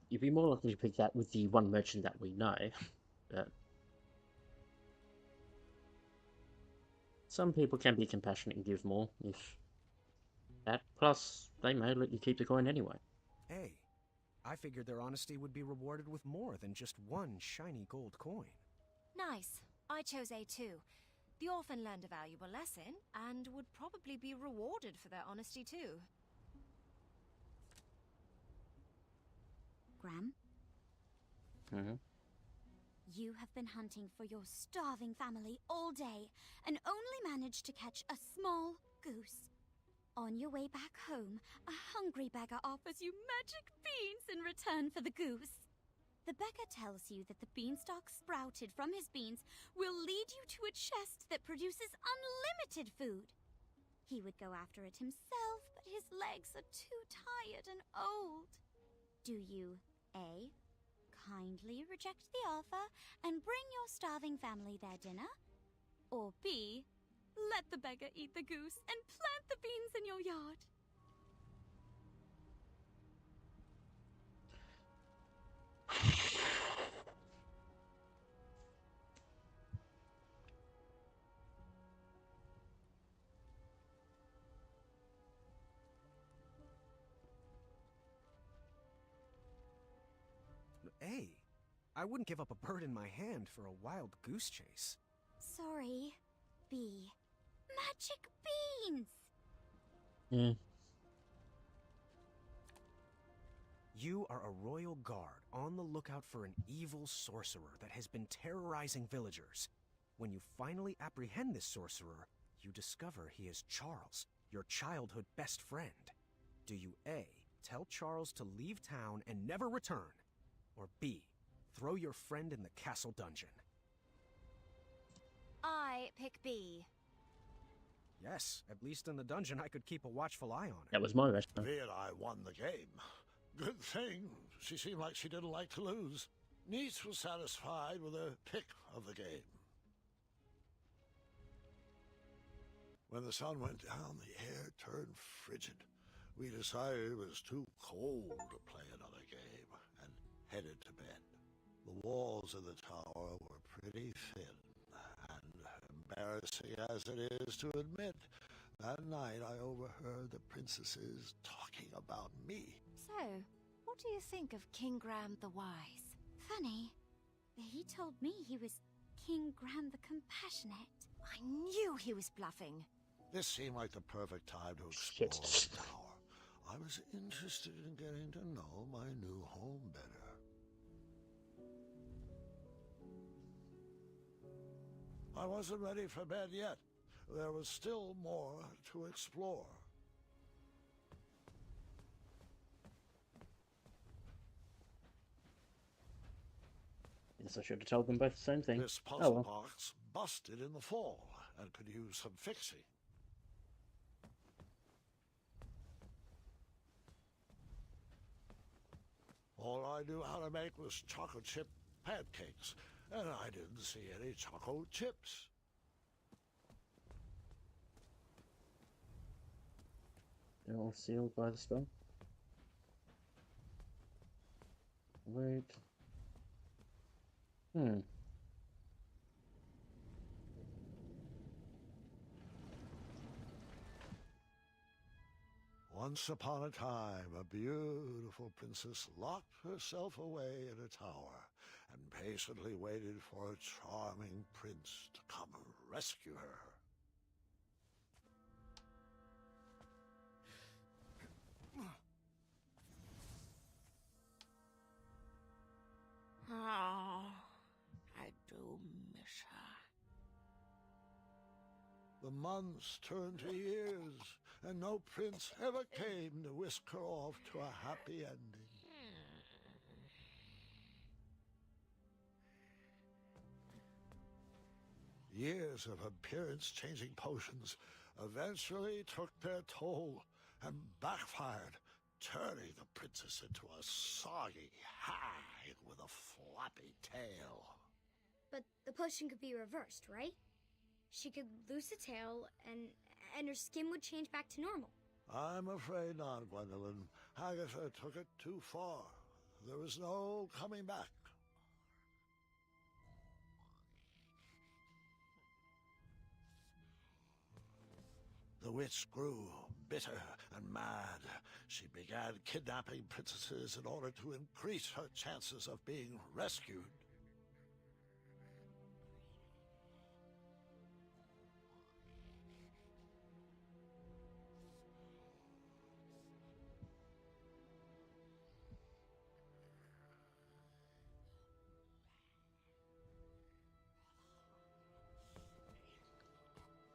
You'd be more likely to pick that with the one merchant that we know, but some people can be compassionate and give more if that. Plus, they may let you keep the coin anyway. A. I figured their honesty would be rewarded with more than just one shiny gold coin. Nice. I chose A too. The orphan learned a valuable lesson and would probably be rewarded for their honesty too. Graham? You have been hunting for your starving family all day and only managed to catch a small goose. On your way back home, a hungry beggar offers you magic beans in return for the goose. The beggar tells you that the beanstalk sprouted from his beans will lead you to a chest that produces unlimited food. He would go after it himself, but his legs are too tired and old. Do you A. kindly reject the offer and bring your starving family their dinner? Or B. let the beggar eat the goose and plant the beans in your yard? A. I wouldn't give up a bird in my hand for a wild goose chase. Sorry. B. Magic beans! You are a royal guard on the lookout for an evil sorcerer that has been terrorizing villagers. When you finally apprehend this sorcerer, you discover he is Charles, your childhood best friend. Do you A. tell Charles to leave town and never return? Or B. throw your friend in the castle dungeon? I pick B. Yes, at least in the dungeon I could keep a watchful eye on her. That was my restaurant. V and I won the game. Good thing. She seemed like she didn't like to lose. Niece was satisfied with her pick of the game. When the sun went down, the air turned frigid. We decided it was too cold to play another game and headed to bed. The walls of the tower were pretty thin, and embarrassing as it is to admit, that night I overheard the princesses talking about me. So, what do you think of King Graham the Wise? Funny. He told me he was King Graham the Compassionate. I knew he was bluffing. This seemed like the perfect time to explore the tower. I was interested in getting to know my new home better. I wasn't ready for bed yet. There was still more to explore. Guess I should have told them both the same thing. This puzzle box busted in the fall and could use some fixing. All I knew how to make was chocolate chip pancakes, and I didn't see any chocolate chips. They're all sealed by the spell. Wait. Once upon a time, a beautiful princess locked herself away in a tower and patiently waited for a charming prince to come rescue her. Oh, I do miss her. The months turned to years, and no prince ever came to whisk her off to a happy ending. Years of appearance-changing potions eventually took their toll and backfired, turning the princess into a soggy hag with a floppy tail. But the potion could be reversed, right? She could lose the tail, and her skin would change back to normal. I'm afraid not, Gwendolyn. Agatha took it too far. There was no coming back. The witch grew bitter and mad. She began kidnapping princesses in order to increase her chances of being rescued.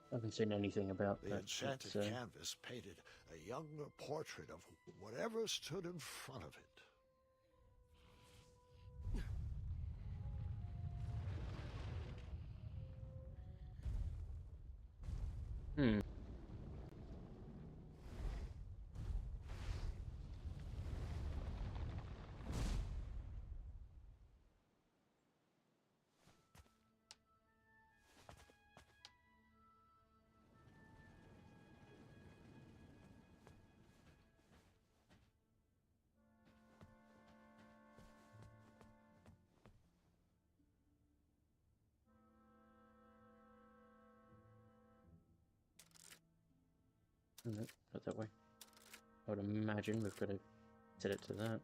I haven't seen anything about The that. enchanted canvas painted a younger portrait of whatever stood in front of it. No, not that way. I would imagine we've got to set it to that.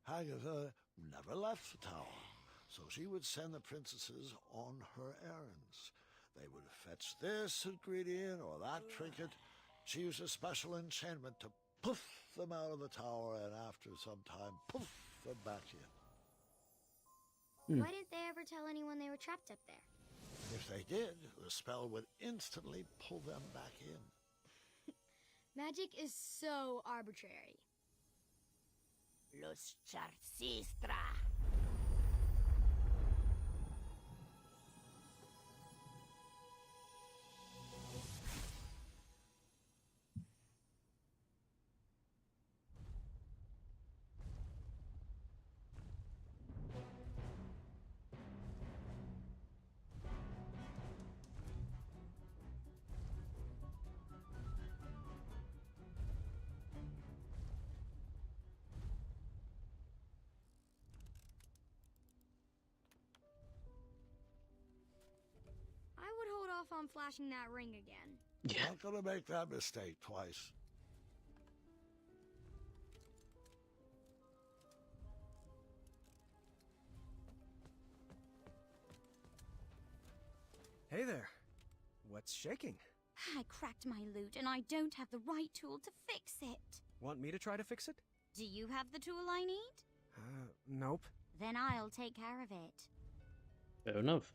Agatha never left the tower, so she would send the princesses on her errands. They would fetch this ingredient or that trinket. She used a special enchantment to poof them out of the tower, and after some time, poof them back in. Why didn't they ever tell anyone they were trapped up there? If they did, the spell would instantly pull them back in. Magic is so arbitrary. Los Charcistra. On flashing that ring again. Yeah. Not gonna make that mistake twice. Hey there. What's shaking? I cracked my lute and I don't have the right tool to fix it. Want me to try to fix it? Do you have the tool I need? Nope. Then I'll take care of it. Fair enough.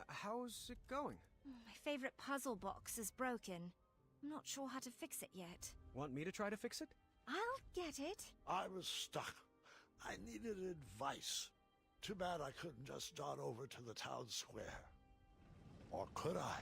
How's it going? My favorite puzzle box is broken. I'm not sure how to fix it yet. Want me to try to fix it? I'll get it. I was stuck. I needed advice. Too bad I couldn't just dart over to the town square. Or could I?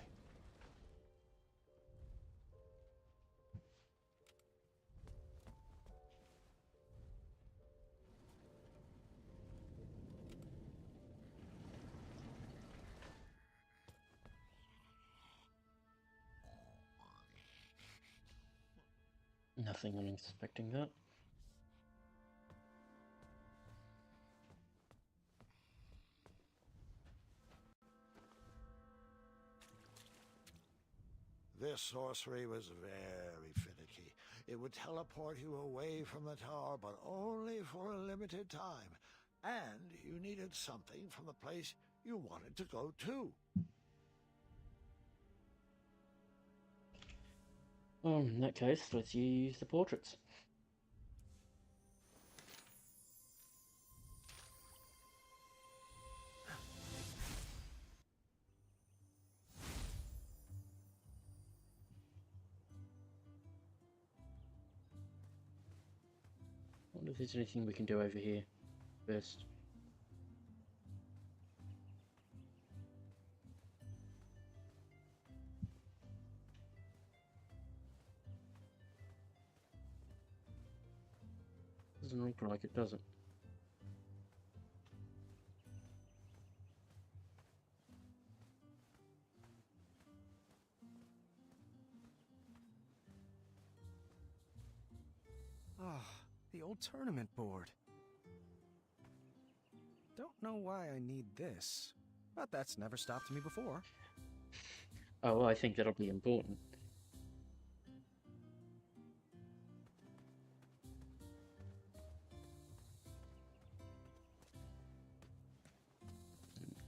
Nothing unexpecting that. This sorcery was very finicky. It would teleport you away from the tower, but only for a limited time. And you needed something from the place you wanted to go to. Well, in that case, let's use the portraits. I wonder if there's anything we can do over here first. Doesn't look like it, does it? Ah, the old tournament board. Don't know why I need this, but that's never stopped me before. Oh, well, I think that'll be important.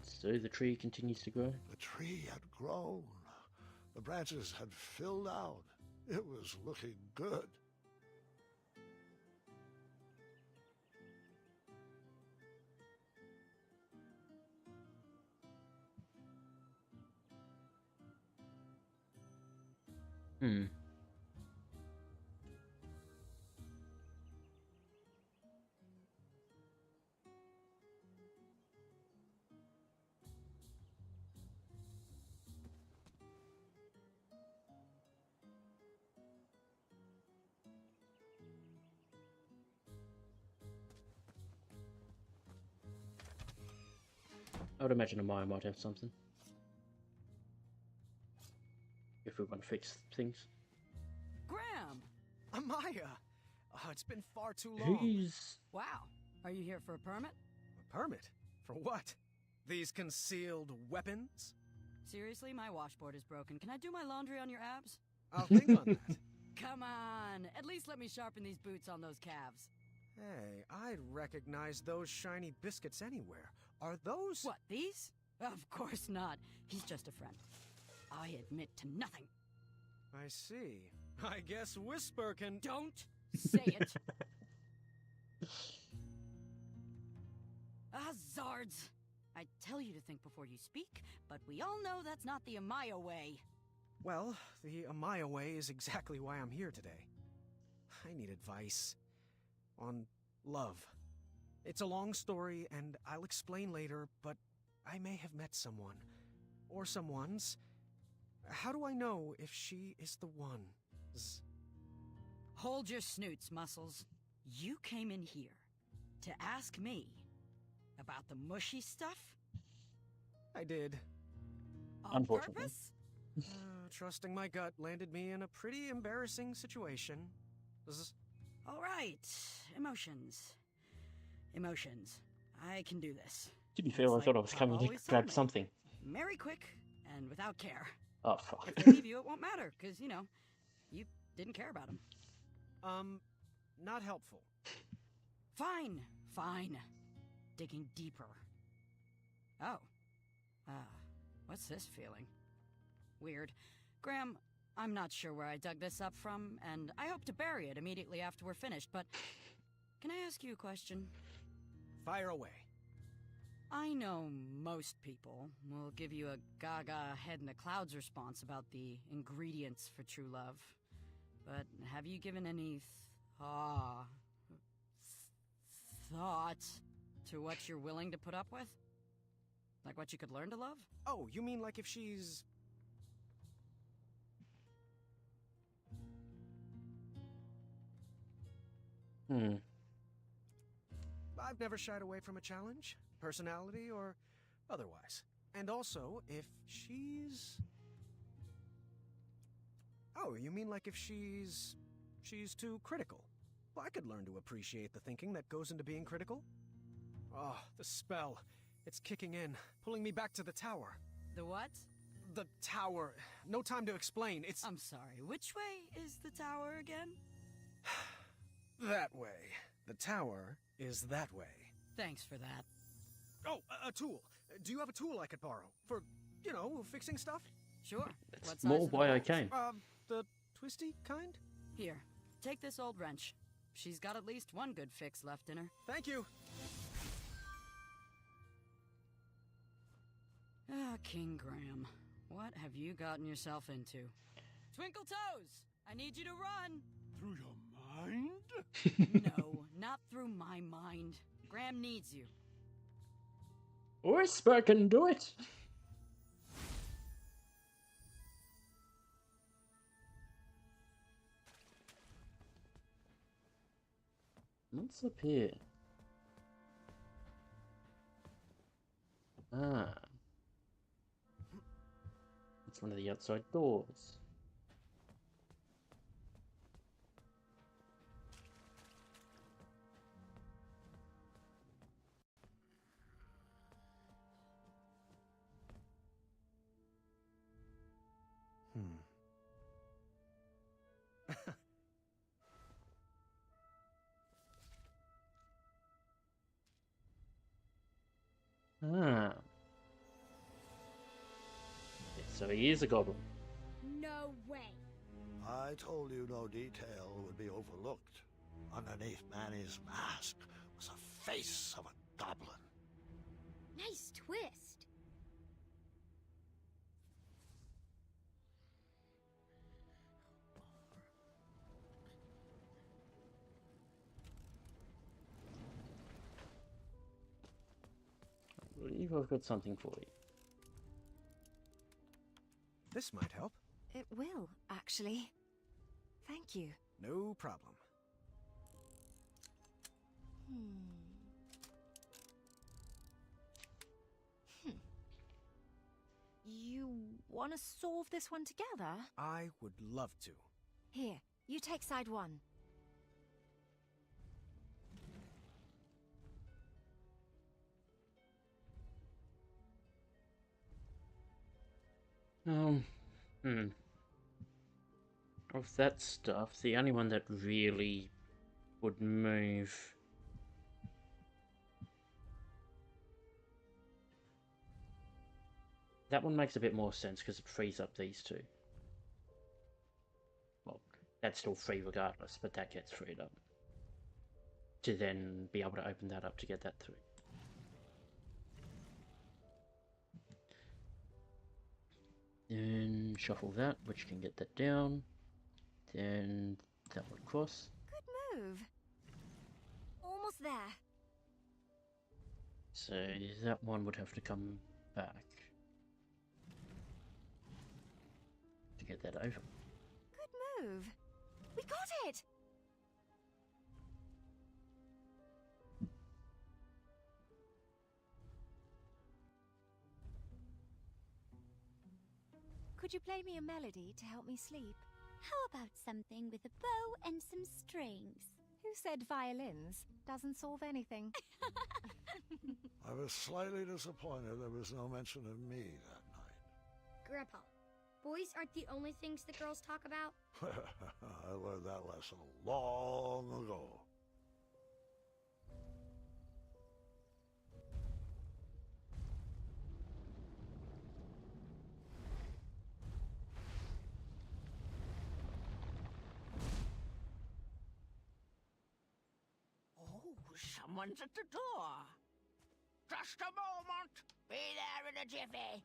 So the tree continues to grow. The tree had grown. The branches had filled out. It was looking good. Hmm. I would imagine Amaya might have something. If we want to fix things. Graham! Amaya! Oh, it's been far too long. Who's... Wow. Are you here for a permit? A permit? For what? These concealed weapons? Seriously, my washboard is broken. Can I do my laundry on your abs? I'll think on that. Come on. At least let me sharpen these boots on those calves. Hey, I'd recognize those shiny biscuits anywhere. Are those... What, these? Of course not. He's just a friend. I admit to nothing. I see. I guess Whisper can... Don't say it. Zards. I tell you to think before you speak, but we all know that's not the Amaya way. Well, the Amaya way is exactly why I'm here today. I need advice on love. It's a long story, and I'll explain later, but I may have met someone. Or someone's. How do I know if she is the one? Hold your snoots, Muscles. You came in here to ask me about the mushy stuff? I did. On purpose? Trusting my gut landed me in a pretty embarrassing situation. All right. Emotions. Emotions. I can do this. To be fair, I thought I was coming to grab something. Marry quick and without care. Oh, fuck. If they leave you, it won't matter, because, you know, you didn't care about them. Not helpful. Fine, fine. Digging deeper. Oh. What's this feeling? Weird. Graham, I'm not sure where I dug this up from, and I hope to bury it immediately after we're finished, but can I ask you a question? Fire away. I know most people will give you a gaga head in the clouds response about the ingredients for true love. But have you given any thought to what you're willing to put up with? Like what you could learn to love? Oh, you mean like if she's... I've never shied away from a challenge, personality or otherwise. And also, if she's... Oh, you mean like if she's... She's too critical. I could learn to appreciate the thinking that goes into being critical. Oh, the spell. It's kicking in, pulling me back to the tower. The what? The tower. No time to explain. It's... I'm sorry, which way is the tower again? that way. The tower is that way. Thanks for that. Oh, a tool. Do you have a tool I could borrow? For, you know, fixing stuff? Sure. That's more why I came. The twisty kind? Here, take this old wrench. She's got at least one good fix left in her. Thank you. Ah, King Graham. What have you gotten yourself into? Twinkle Toes! I need you to run! Through your mind? No, not through my mind. Graham needs you. Whisper can do it. What's up here? Ah. It's one of the outside doors. Ah. So he is a goblin. No way. I told you no detail would be overlooked. Underneath Manny's mask was the face of a goblin. Nice twist. I believe I've got something for you. This might help. It will, actually. Thank you. No problem. You want to solve this one together? I would love to. Here, you take side one. Of that stuff, the only one that really would move... That one makes a bit more sense because it frees up these two. Well, that's still free regardless, but that gets freed up. To then be able to open that up to get that through. Then shuffle that, which can get that down. Then that one across. Good move. Almost there. So that one would have to come back to get that over. Good move. We got it! Could you play me a melody to help me sleep? How about something with a bow and some strings? Who said violins? Doesn't solve anything. I was slightly disappointed there was no mention of me that night. Grandpa, boys aren't the only things that girls talk about. I learned that lesson long ago. Someone's at the door. Just a moment. Be there in a jiffy.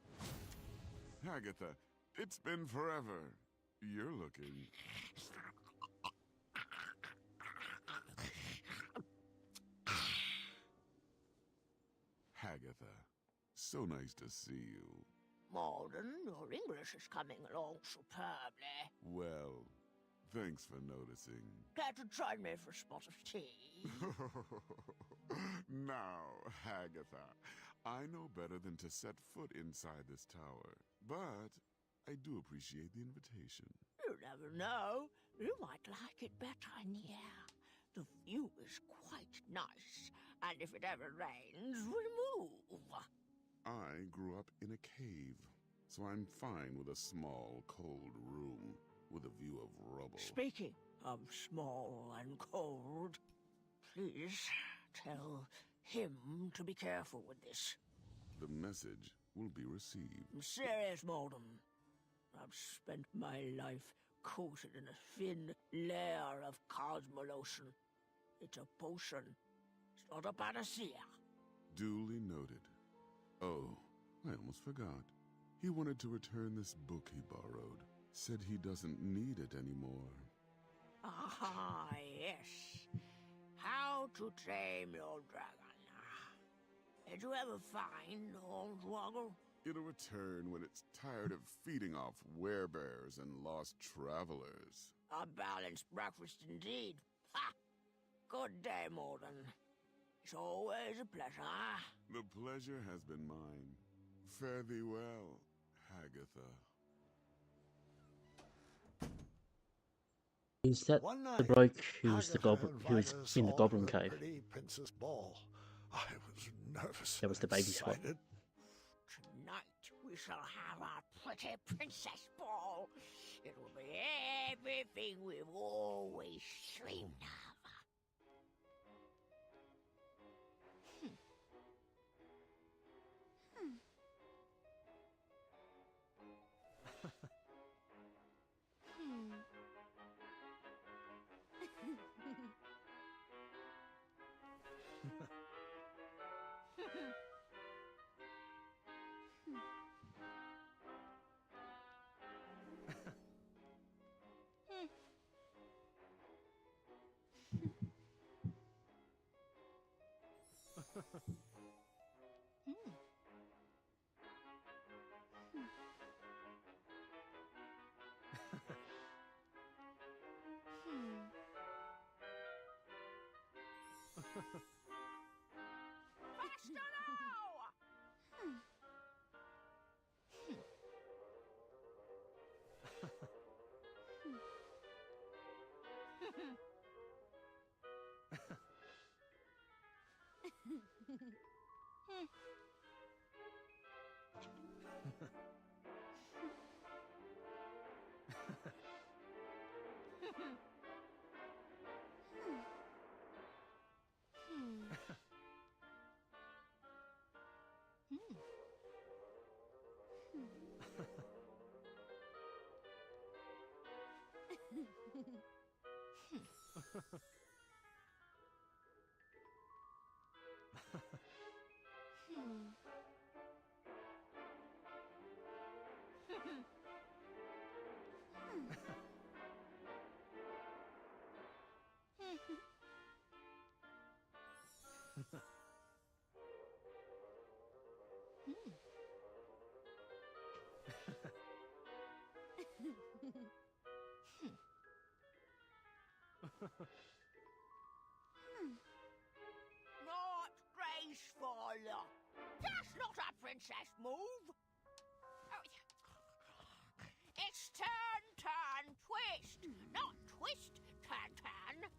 Agatha, it's been forever. You're looking... Agatha, so nice to see you. Malden, your English is coming along superbly. Well, thanks for noticing. Care to join me for a spot of tea? Now, Agatha, I know better than to set foot inside this tower, but I do appreciate the invitation. You never know. You might like it better in here. The view is quite nice, and if it ever rains, we move. I grew up in a cave, so I'm fine with a small, cold room with a view of rubble. Speaking of small and cold, please tell him to be careful with this. The message will be received. I'm serious, Maldon. I've spent my life coated in a thin layer of cosmolotion. It's a potion. It's not a panacea. Duly noted. Oh, I almost forgot. He wanted to return this book he borrowed. Said he doesn't need it anymore. Ah, yes. How to Tame Your Dragon. Did you ever find Hornswoggle? It'll return when it's tired of feeding off werebears and lost travelers. A balanced breakfast indeed. Ha! Good day, Morden. It's always a pleasure. The pleasure has been mine. Fare thee well, Hagatha. Is that One the night, bloke who was Hagatha who was invited us in the all Goblin to a Cave? pretty princess ball. I was nervous. That was the baby swap. excited. Tonight we shall have our pretty princess ball. It will be everything we've always dreamed of. Faster now! Not graceful. That's not a princess move. It's turn, turn, twist. Not twist, turn, turn.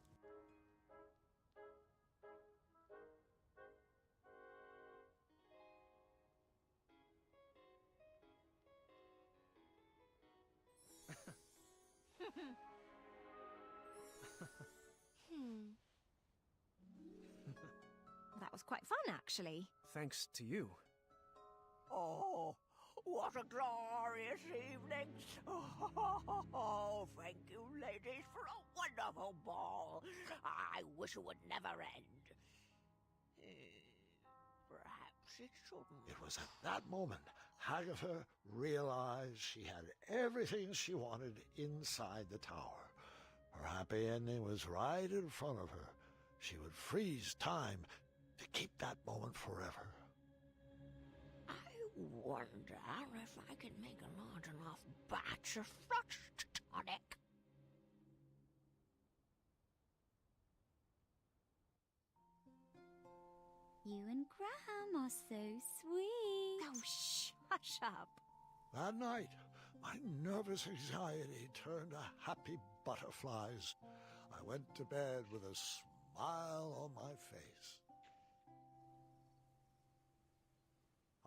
That was quite fun, actually. Thanks to you. Oh, what a glorious evening. Oh, thank you, ladies, for a wonderful ball. I wish it would never end. Perhaps it shouldn't. It was at that moment Hagatha realized she had everything she wanted inside the tower. Her happy ending was right in front of her. She would freeze time to keep that moment forever. I wonder if I can make a large enough batch of frost tonic. You and Graham are so sweet. Oh, hush up. That night, My nervous anxiety turned to happy butterflies. I went to bed with a smile on my face.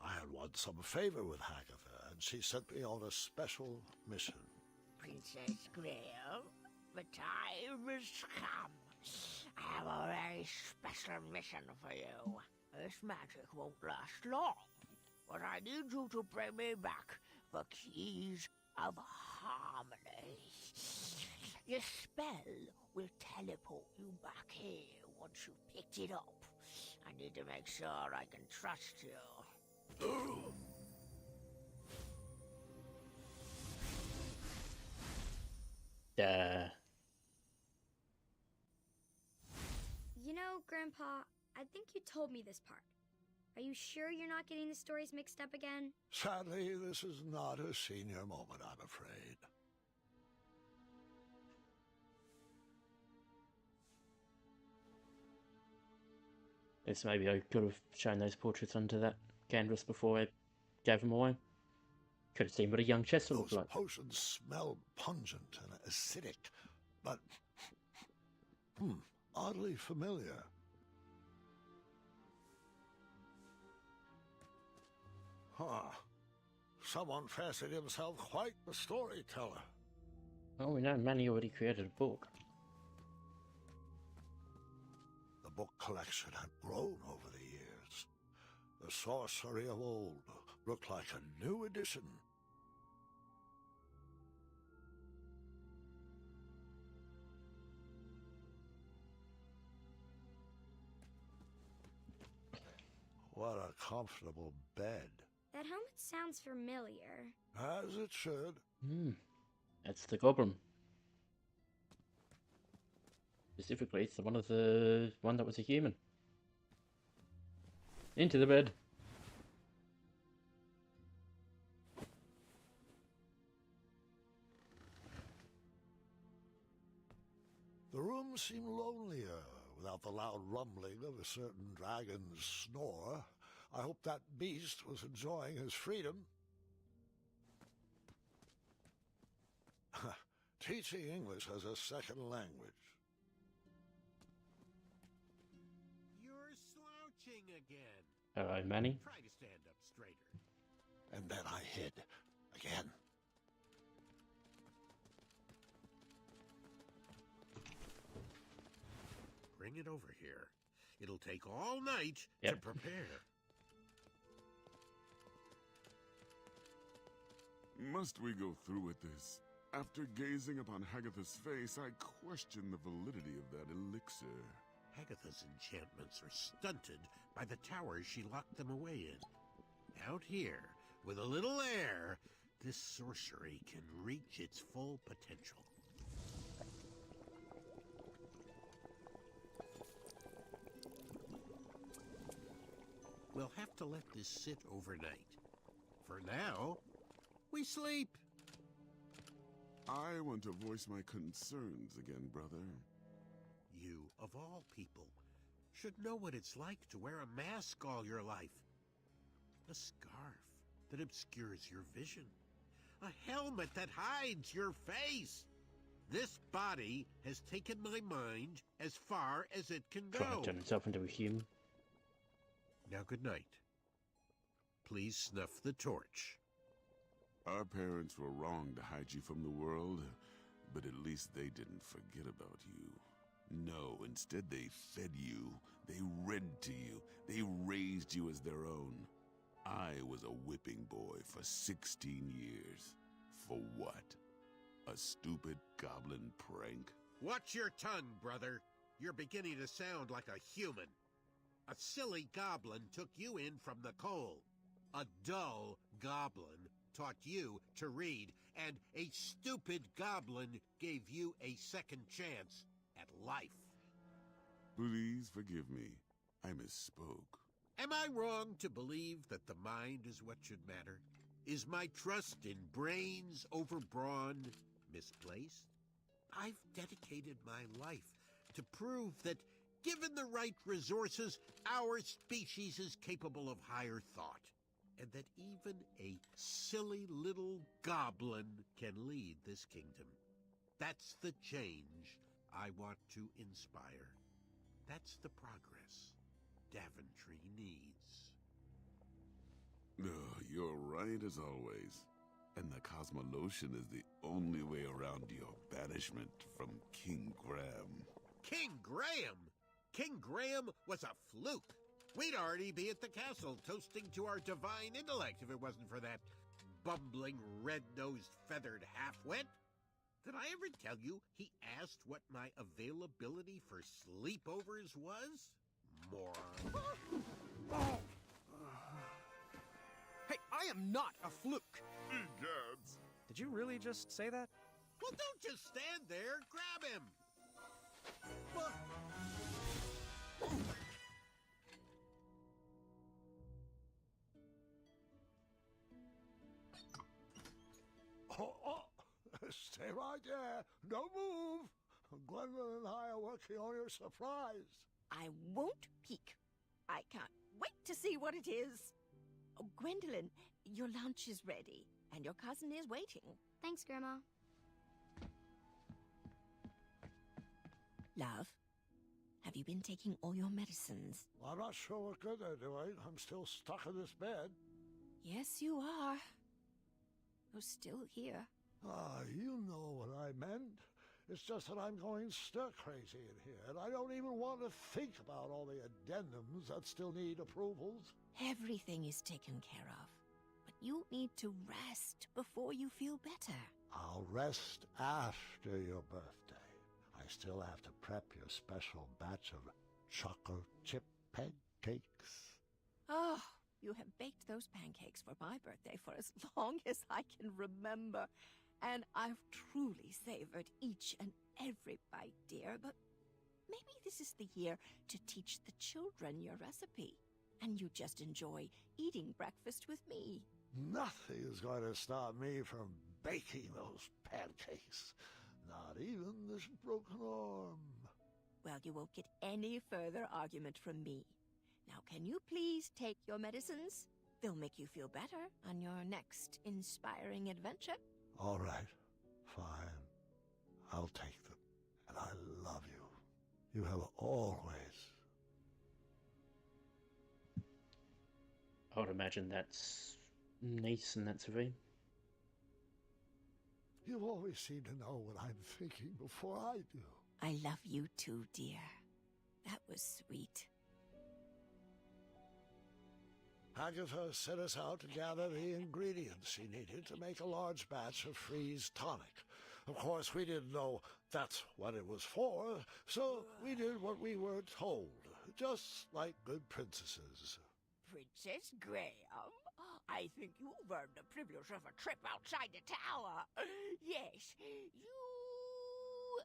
I had won some favor with Agatha, and she sent me on a special mission. Princess Graham, the time has come. I have a very special mission for you. This magic won't last long, but I need you to bring me back the keys of harmony. Your spell will teleport you back here once you've picked it up. I need to make sure I can trust you. You know, Grandpa, I think you told me this part. Are you sure you're not getting the stories mixed up again? Sadly, this is not a senior moment, I'm afraid. Guess maybe I could have shown those portraits under that canvas before I gave them away. Could have seen what a young Chester looked like. Those potions smell pungent and acidic, but oddly familiar. Huh. Someone fancied himself quite the storyteller. Oh, we know Manny already created a book. The book collection had grown over the years. The sorcery of old looked like a new edition. What a comfortable bed. That helmet sounds familiar. As it should. That's the goblin. Specifically, it's the one that was a human. Into the bed. The room seemed lonelier without the loud rumbling of a certain dragon's snore. I hope that beast was enjoying his freedom. Teaching English as a second language. You're slouching again. Hello, Manny. Try to stand up straighter. And then I hid again. Bring it over here. It'll take all night to prepare. Must we go through with this? After gazing upon Hagatha's face, I question the validity of that elixir. Hagatha's enchantments are stunted by the towers she locked them away in. Out here, with a little air, this sorcery can reach its full potential. We'll have to let this sit overnight. For now, we sleep. I want to voice my concerns again, brother. You, of all people, should know what it's like to wear a mask all your life. A scarf that obscures your vision. A helmet that hides your face. This body has taken my mind as far as it can go. Trying to turn himself into a human. Now, good night. Please snuff the torch. Our parents were wrong to hide you from the world, but at least they didn't forget about you. No, instead they fed you, they read to you, they raised you as their own. I was a whipping boy for 16 years. For what? A stupid goblin prank? Watch your tongue, brother. You're beginning to sound like a human. A silly goblin took you in from the cold. A dull goblin taught you to read, and a stupid goblin gave you a second chance at life. Please forgive me. I misspoke. Am I wrong to believe that the mind is what should matter? Is my trust in brains over brawn misplaced? I've dedicated my life to prove that, given the right resources, our species is capable of higher thought. and that even a silly little goblin can lead this kingdom. That's the change I want to inspire. That's the progress Daventry needs. You're right as always. And the Cosmolotion is the only way around your banishment from King Graham. King Graham? King Graham was a fluke. We'd already be at the castle toasting to our divine intellect if it wasn't for that bumbling, red-nosed, feathered half-wit. Did I ever tell you he asked what my availability for sleepovers was? Moron. Hey, I am not a fluke! Egads! Did you really just say that? Well, don't just stand there. Grab him. Stay right there. Don't move. Gwendolyn and I are working on your surprise. I won't peek. I can't wait to see what it is. Oh, Gwendolyn, your lunch is ready, and your cousin is waiting. Thanks, Grandma. Love, have you been taking all your medicines? I'm not sure what good they're doing. I'm still stuck in this bed. Yes, you are. You're still here. You know what I meant. It's just that I'm going stir-crazy in here, and I don't even want to think about all the addendums that still need approvals. Everything is taken care of, but you need to rest before you feel better. I'll rest after your birthday. I still have to prep your special batch of chocolate chip pancakes. Oh, you have baked those pancakes for my birthday for as long as I can remember. And I've truly savored each and every bite, dear, but maybe this is the year to teach the children your recipe, and you just enjoy eating breakfast with me. Nothing is going to stop me from baking those pancakes. Not even this broken arm. Well, you won't get any further argument from me. Now, can you please take your medicines? They'll make you feel better on your next inspiring adventure. All right, fine. I'll take them. And I love you. You have always. I would imagine that's nice and that's Serene. You always seem to know what I'm thinking before I do. I love you too, dear. That was sweet. Agatha sent us out to gather the ingredients she needed to make a large batch of freeze tonic. Of course, we didn't know that's what it was for, so we did what we were told, just like good princesses. Princess Graham, I think you've earned the privilege of a trip outside the tower. Yes, you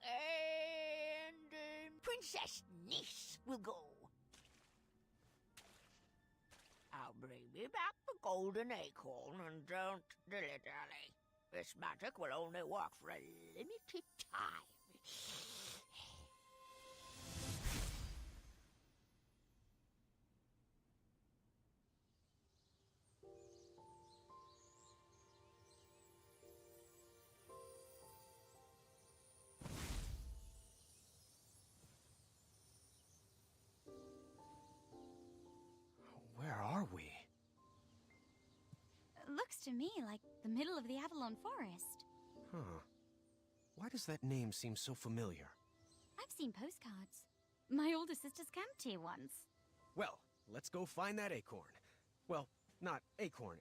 and Princess Niece will go. I'll bring me back the golden acorn and don't dilly-dally. This magic will only work for a limited time. Where are we? Looks to me like the middle of the Avalon Forest. Huh. Why does that name seem so familiar? I've seen postcards. My older sister's camped here once. Well, let's go find that acorn. Well, not acorn,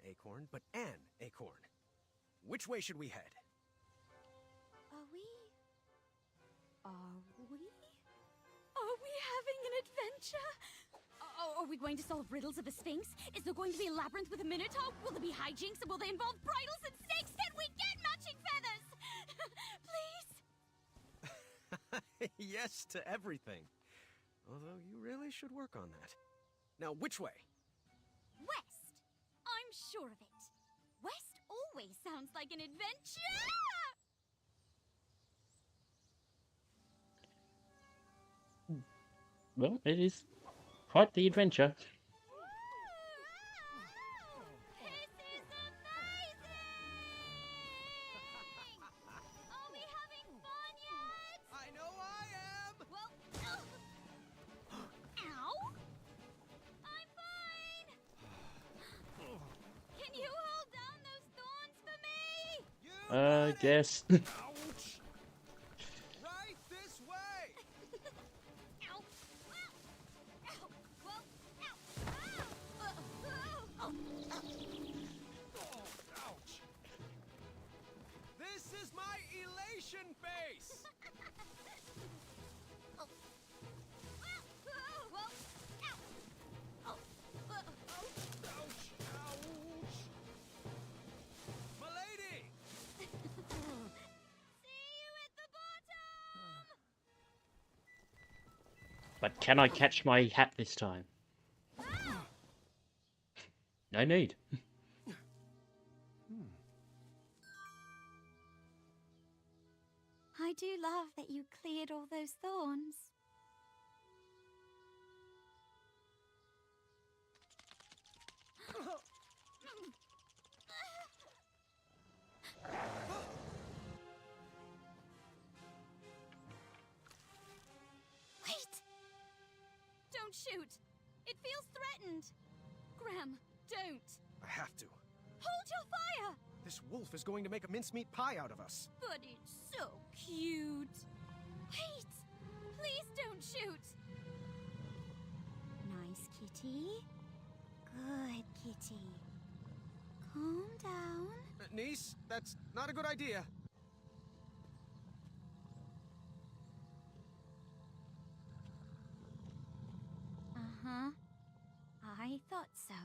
but an acorn. Which way should we head? Are we having an adventure? Are we going to solve riddles of a sphinx? Is there going to be a labyrinth with a minotaur? Will there be hijinks, and will they involve bridles and snakes? Can we get matching feathers? Please? Yes to everything. Although you really should work on that. Now, which way? West. I'm sure of it. West always sounds like an adventure! Well, it is quite the adventure. Guess. Ouch! Right this way! Ow! Ow! Well, ow! Oh, ouch! This is my elation face! Ouch! Ouch! Milady! But can I catch my hat this time? No need. I do love that you cleared all those thorns. Wait! Don't shoot! It feels threatened! Graham, don't! I have to. Hold your fire! This wolf is going to make a mincemeat pie out of us. But it's so cute! Wait! Please don't shoot! Nice kitty. Good kitty. Calm down. Niece, that's not a good idea. Uh-huh. I thought so.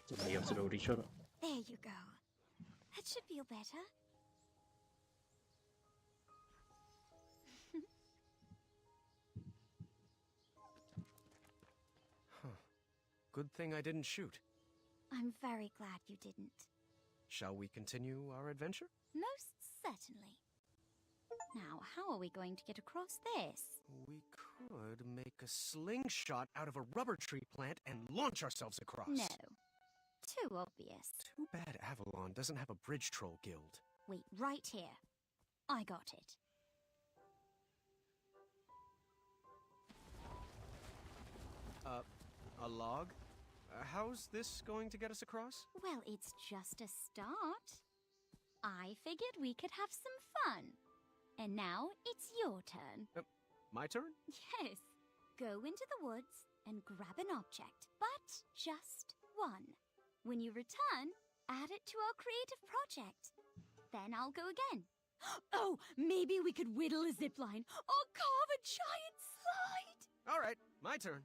Somebody else had already shot it. There you go. That should feel better. Good thing I didn't shoot. I'm very glad you didn't. Shall we continue our adventure? Most certainly. Now, how are we going to get across this? We could make a slingshot out of a rubber tree plant and launch ourselves across. No. Too obvious. Too bad Avalon doesn't have a bridge troll guild. Wait, right here. I got it. A log? How's this going to get us across? Well, it's just a start. I figured we could have some fun. And now it's your turn. My turn? Yes. Go into the woods and grab an object, but just one. When you return, add it to our creative project. Then I'll go again. Oh, maybe we could whittle a zipline or carve a giant slide. All right, my turn.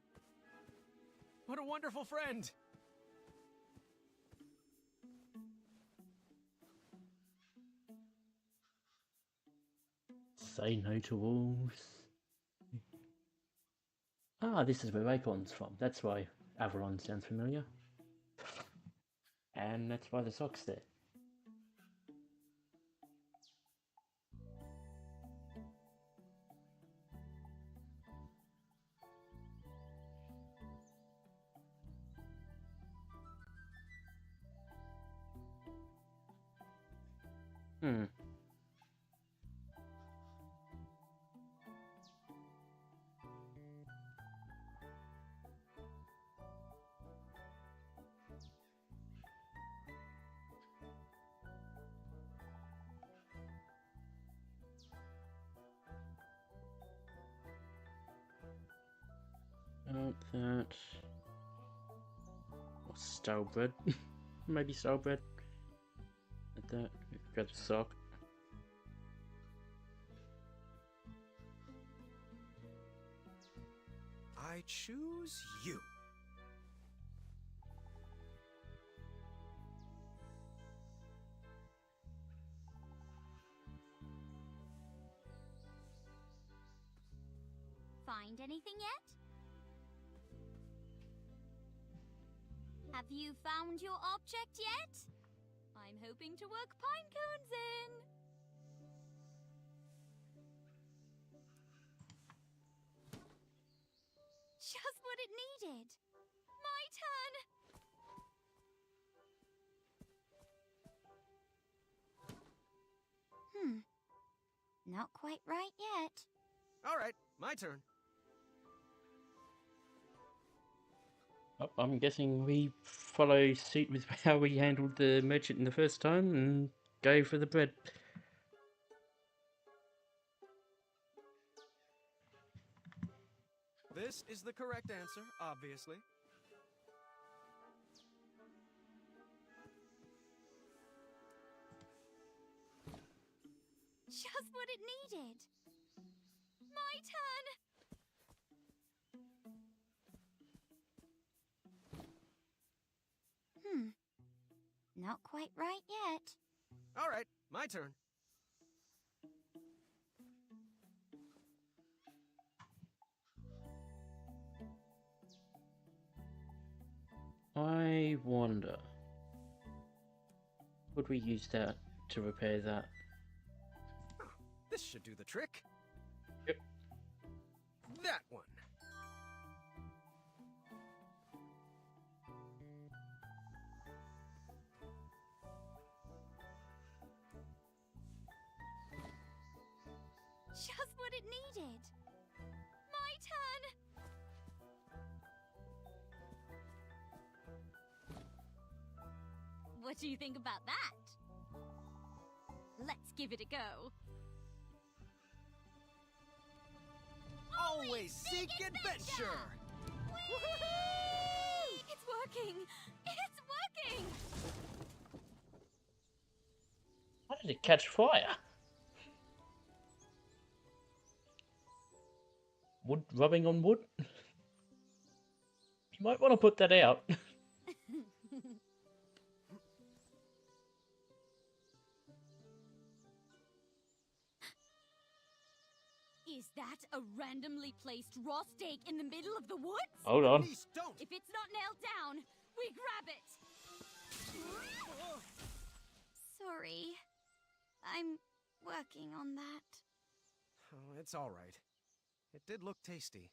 What a wonderful friend. Say no to wolves. Ah, this is where Acorn's from. That's why Avalon sounds familiar. And that's why the sock's there. Hmm. That. Or stale bread. Maybe stale bread. Like that. Grab the sock. I choose you. Find anything yet? Have you found your object yet? I'm hoping to work pine cones in. Just what it needed. My turn. Not quite right yet. All right, my turn. Oh. I'm guessing we follow suit with how we handled the merchant in the first time and go for the bread. This is the correct answer, obviously. Just what it needed. My turn! Not quite right yet. All right, my turn. I wonder, would we use that to repair that? This should do the trick. Yep. That one. Just what it needed. My turn! What do you think about that? Let's give it a go. Always seek adventure! Whee! It's working! It's working! How did it catch fire? Wood rubbing on wood? You might want to put that out. Is that a randomly placed raw steak in the middle of the woods? Hold on. Please don't! If it's not nailed down, we grab it! Sorry. I'm working on that. Oh, it's all right. It did look tasty.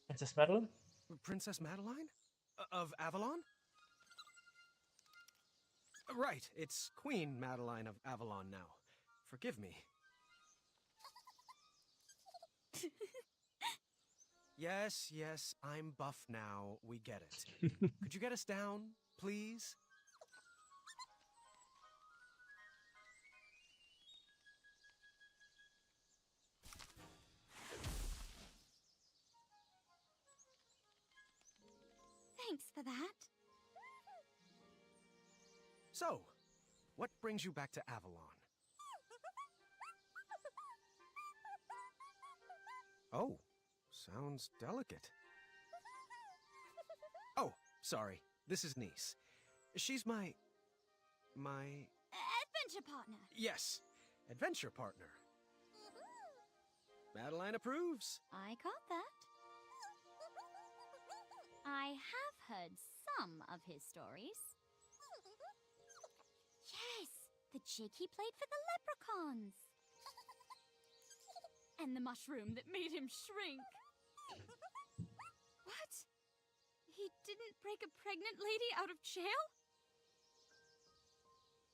Princess Madeline? Princess Madeline? Of Avalon? Right, it's Queen Madeline of Avalon now. Forgive me. Yes, I'm buff now. We get it. Could you get us down, please? Thanks for that. So, what brings you back to Avalon? Oh, sounds delicate. Oh, sorry. This is Niece. She's my... Adventure partner. Yes, adventure partner. Madeline approves. I caught that. I have heard some of his stories. Yes, the jig he played for the leprechauns. And the mushroom that made him shrink. What? He didn't break a pregnant lady out of jail?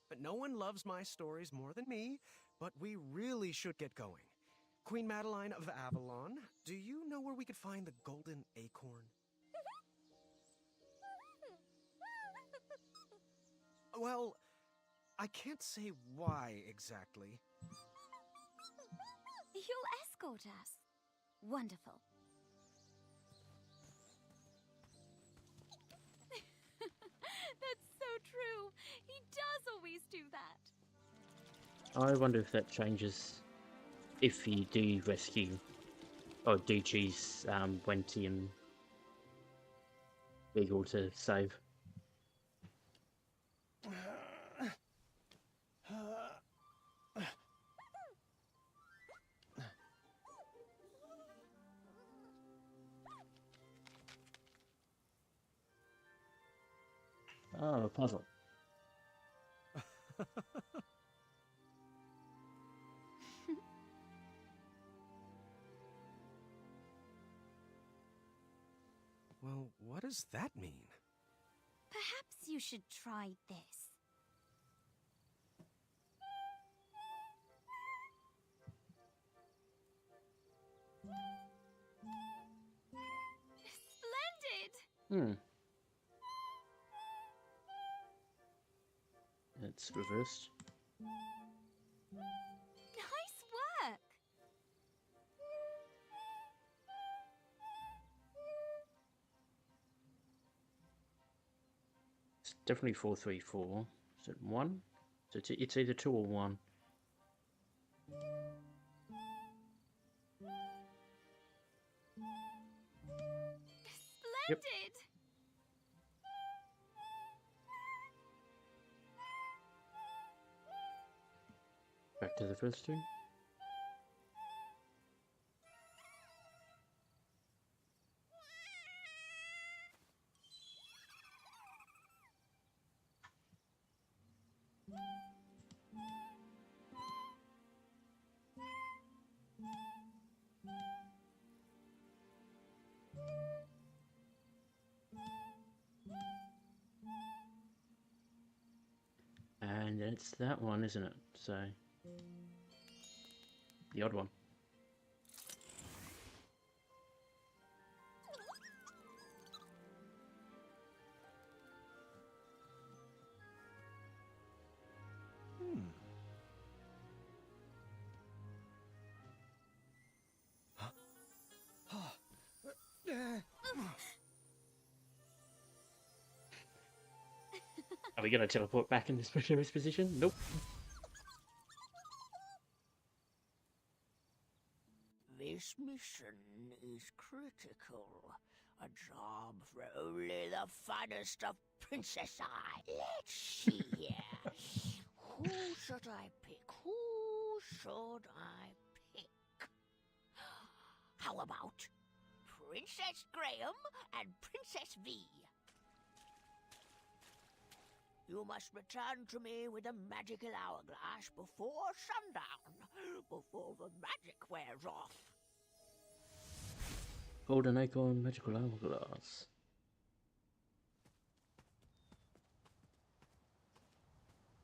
But no one loves my stories more than me, but we really should get going. Queen Madeline of Avalon, do you know where we could find the golden acorn? Well, I can't say why exactly. You'll escort us. Wonderful. That's so true. He does always do that. I wonder if that changes if you do rescue or do choose Wenty and Beagle to save. Oh, a puzzle. Well, what does that mean? Perhaps you should try this. It's reversed. Nice work! It's definitely 434. Is it 1? So it's either 2 or 1. Splendid! Back to the first two. And it's that one, isn't it? So, the odd one. Are we going to teleport back in this position? Nope. This mission is critical. A job for only the finest of Princess Eye. Let's see here. Who should I pick? Who should I pick? How about Princess Graham and Princess V? You must return to me with a magical hourglass before sundown, before the magic wears off. Golden acorn, magical hourglass.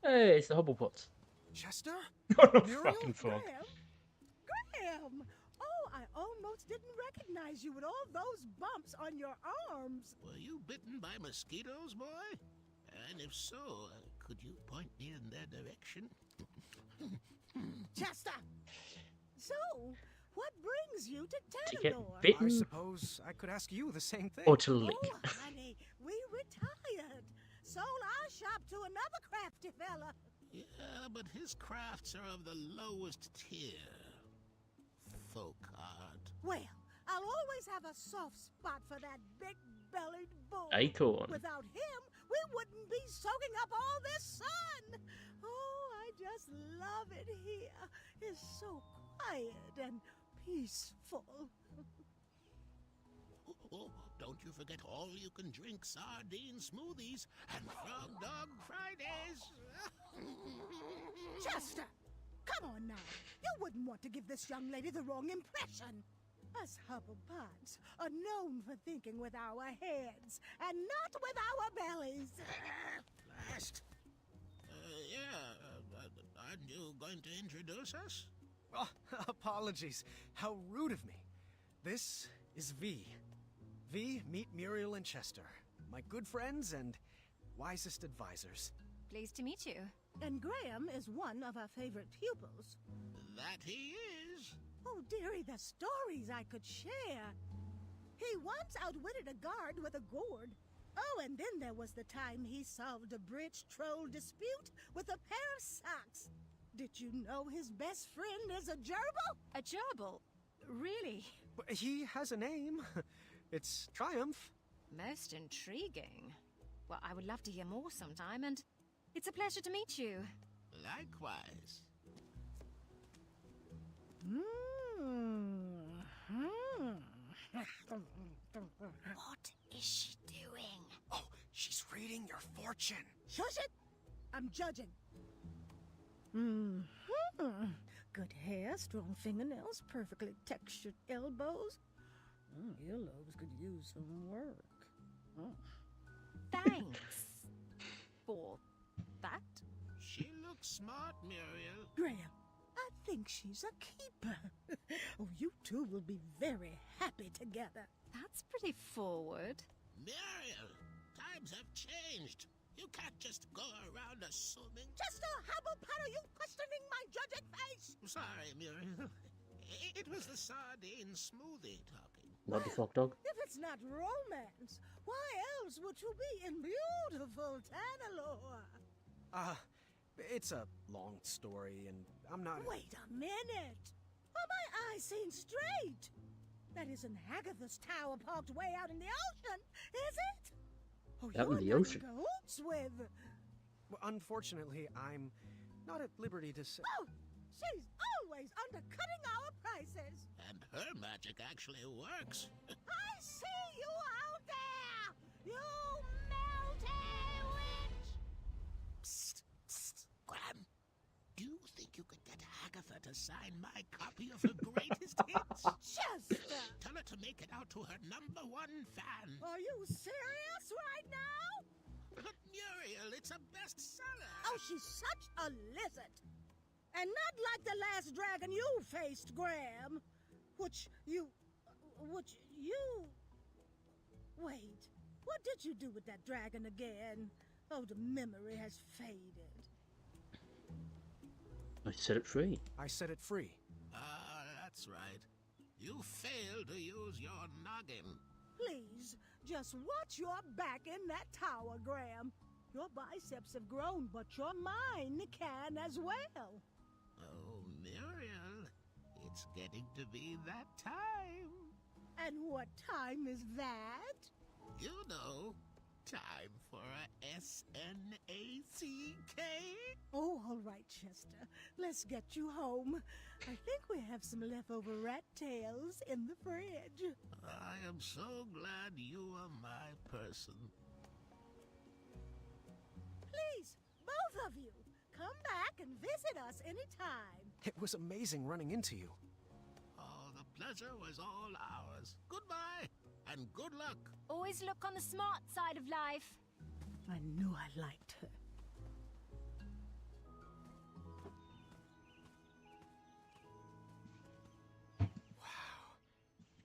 Hey, it's the Hobblepots. Chester? What a Muriel? fucking frog. Graham! Oh, I almost didn't recognize you with all those bumps on your arms. Were you bitten by mosquitoes, boy? And if so, could you point me in their direction? Chester! So, what brings you to To get Tenador? bitten? I suppose I could ask you the same thing. Or to lick. Oh, honey, we retired. Sold our shop to another crafty fella. Yeah, but his crafts are of the lowest tier. Folk art. Well, I'll always have a soft spot for that big-bellied bull. Acorn. Without him, we wouldn't be soaking up all this sun. Oh, I just love it here. It's so quiet and peaceful. Oh, don't you forget all you can drink sardine smoothies and frog dog Fridays. Chester, come on now. You wouldn't want to give this young lady the wrong impression. Us Hubblepots are known for thinking with our heads and not with our bellies. Last. Aren't you going to introduce us? Oh, apologies. How rude of me. This is V. V, meet Muriel and Chester, my good friends and wisest advisors. Pleased to meet you. And Graham is one of our favorite pupils. That he is. Oh, dearie, the stories I could share. He once outwitted a guard with a gourd. Oh, and then there was the time he solved a bridge troll dispute with a pair of socks. Did you know his best friend is a gerbil? A gerbil? Really? He has a name. It's Triumph. Most intriguing. Well, I would love to hear more sometime, and it's a pleasure to meet you. Likewise. What is she doing? Oh, she's reading your fortune. Shush it! I'm judging. Good hair, strong fingernails, perfectly textured elbows. Earlobes could use some work. Thanks for that. She looks smart, Muriel. Graham, I think she's a keeper. Oh, you two will be very happy together. That's pretty forward. Muriel, times have changed. You can't just go around assuming. Chester, how about you questioning my judging face? Sorry, Muriel. It was the sardine smoothie talking. Not the frog dog. If it's not romance, why else would you be in beautiful Tanalore? It's a long story, and I'm not... Wait a minute! Are my eyes seen straight? That isn't Hagatha's tower parked way out in the ocean, is it? Oh, Out in the you're ocean? in cahoots with... Well, unfortunately, I'm not at liberty to say... Oh, she's always undercutting our prices. And her magic actually works. I see you out there! You melty witch! Psst, psst. Graham, do you think you could get Agatha to sign my copy of her greatest hits? Chester! Tell her to make it out to her #1 fan. Are you serious right now? But Muriel, it's a bestseller. Oh, she's such a lizard. And not like the last dragon you faced, Graham. Which you... Wait, what did you do with that dragon again? Oh, the memory has faded. I set it free. I set it free. That's right. You failed to use your noggin. Please, just watch your back in that tower, Graham. Your biceps have grown, but your mind can as well. Oh, Muriel, it's getting to be that time. And what time is that? You know, time for a SNACK. Oh, all right, Chester. Let's get you home. I think we have some leftover rat tails in the fridge. I am so glad you are my person. Please, both of you, come back and visit us anytime. It was amazing running into you. Oh, the pleasure was all ours. Goodbye, and good luck. Always look on the smart side of life. I knew I liked her.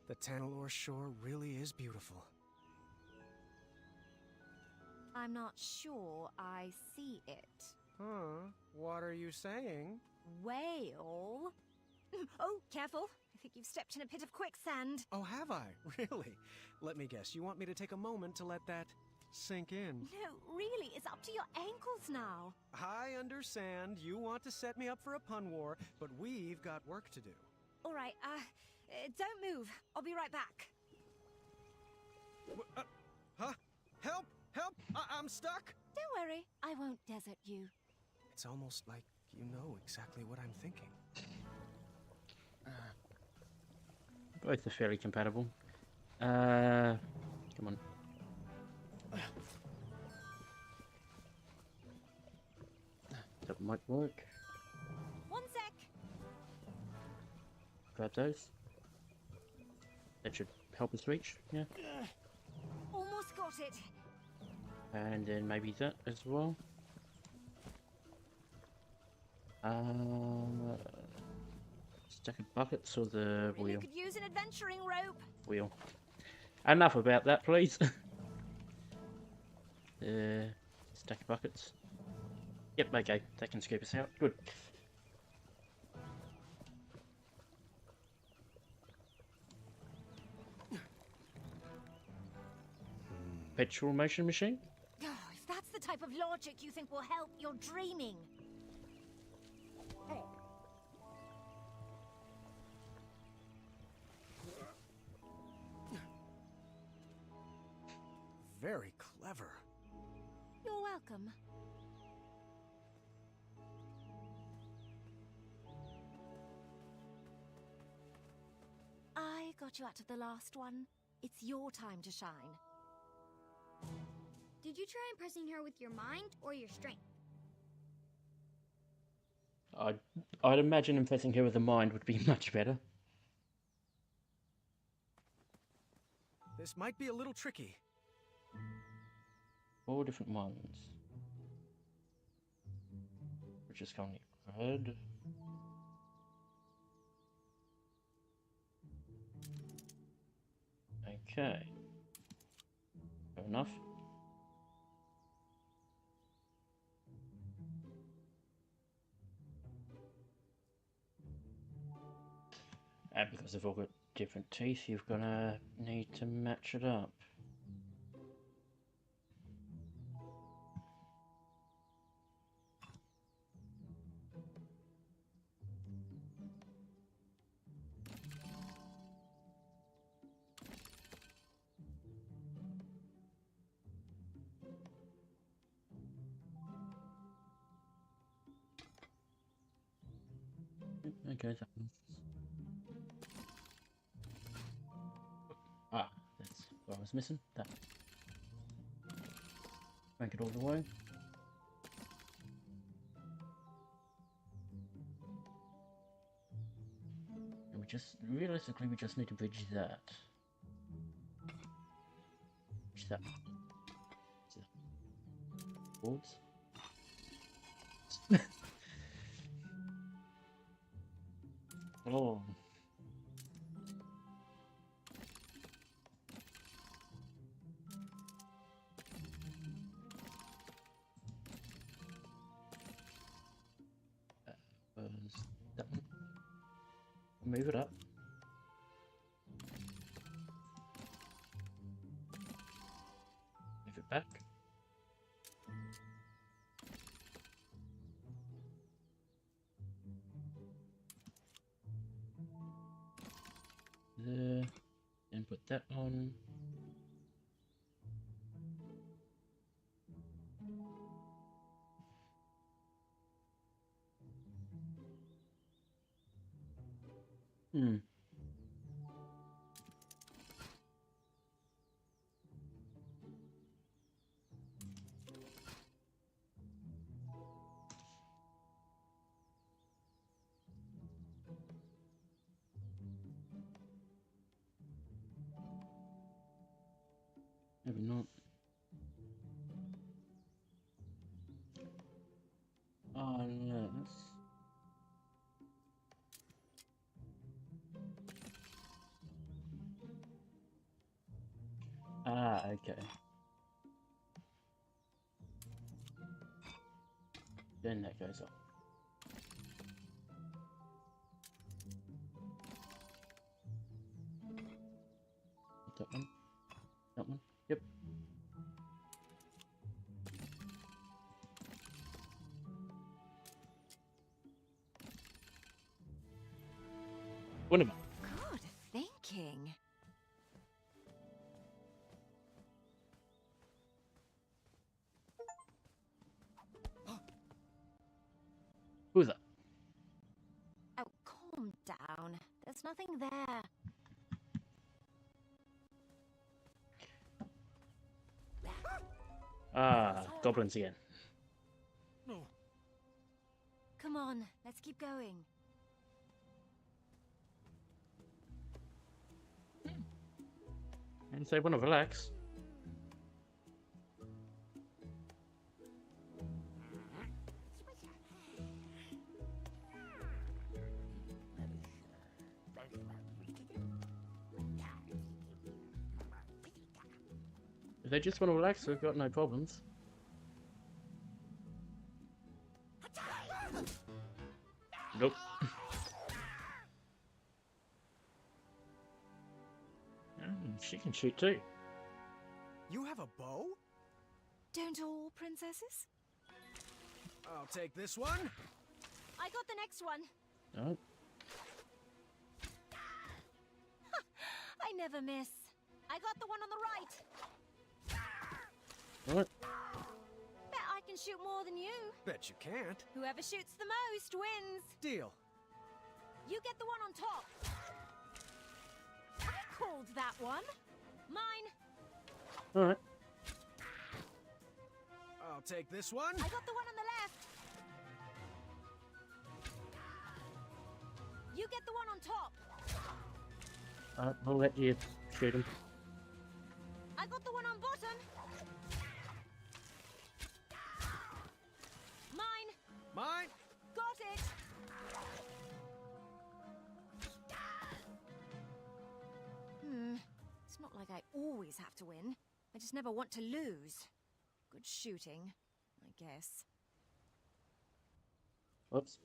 The Tanalore shore really is beautiful. I'm not sure I see it. Huh? What are you saying? Whale? Oh, careful. I think you've stepped in a pit of quicksand. Oh, have I? Really? Let me guess. You want me to take a moment to let that sink in? No, really, it's up to your ankles now. I understand. You want to set me up for a pun war, but we've got work to do. All right, don't move. I'll be right back. Huh? Help! Help! I'm stuck! Don't worry, I won't desert you. It's almost like you know exactly what I'm thinking. Both are fairly compatible. Come on. That might work. One sec. Grab those. That should help us reach, yeah. Almost got it. And then maybe that as well. Stack of buckets or the Really wheel? could use an adventuring rope. Wheel. Enough about that, please. Stack of buckets. Yep, okay, that can scoop us out. Good. Petrol motion machine? Oh, if that's the type of logic you think will help, you're dreaming. Very clever. You're welcome. I got you out of the last one. It's your time to shine. Did you try impressing her with your mind or your strength? I'd imagine impressing her with the mind would be much better. This might be a little tricky. 4 different ones. Which is currently red. Okay. Fair enough. And because they've all got different teeth, you're gonna need to match it up. Okay, that one. Ah, that's what I was missing. That. Make it all the way. And we just, realistically, we just need to bridge that. Bridge that. Boards. Oh. That one. Move it up. Move it back. There. And put that on. Hmm. Maybe not. Unless... Ah, okay. Then that goes up. That one. That one. Yep. What am I? Good thinking. Who's that? Oh, calm down. There's nothing there. Ah, goblins again. No. Come on, let's keep going. And say, want to relax. If they just want to relax, we've got no problems. Nope. She can shoot too. You have a bow? Don't all princesses? I'll take this one. I got the next one. Oh. I never miss. I got the one on the right. What? Bet I can shoot more than you. Bet you can't. Whoever shoots the most wins. Deal. You get the one on top. I called that one. Mine. Alright. I'll take this one. I got the one on the left. You get the one on top. I'll let you shoot him. I got the one on bottom. Mine. Mine. Got it. It's not like I always have to win. I just never want to lose. Good shooting, I guess. Whoops.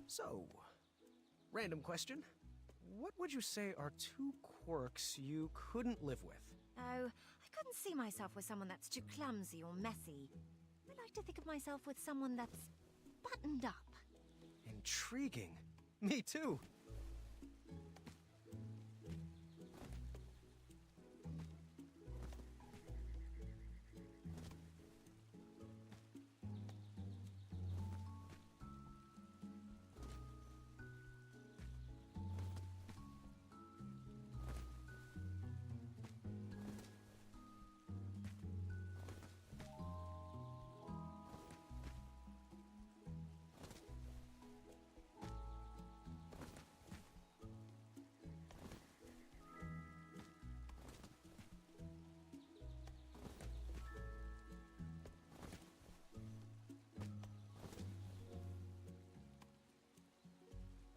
So, random question. What would you say are 2 quirks you couldn't live with? Oh, I couldn't see myself with someone that's too clumsy or messy. I like to think of myself with someone that's buttoned up. Intriguing. Me too.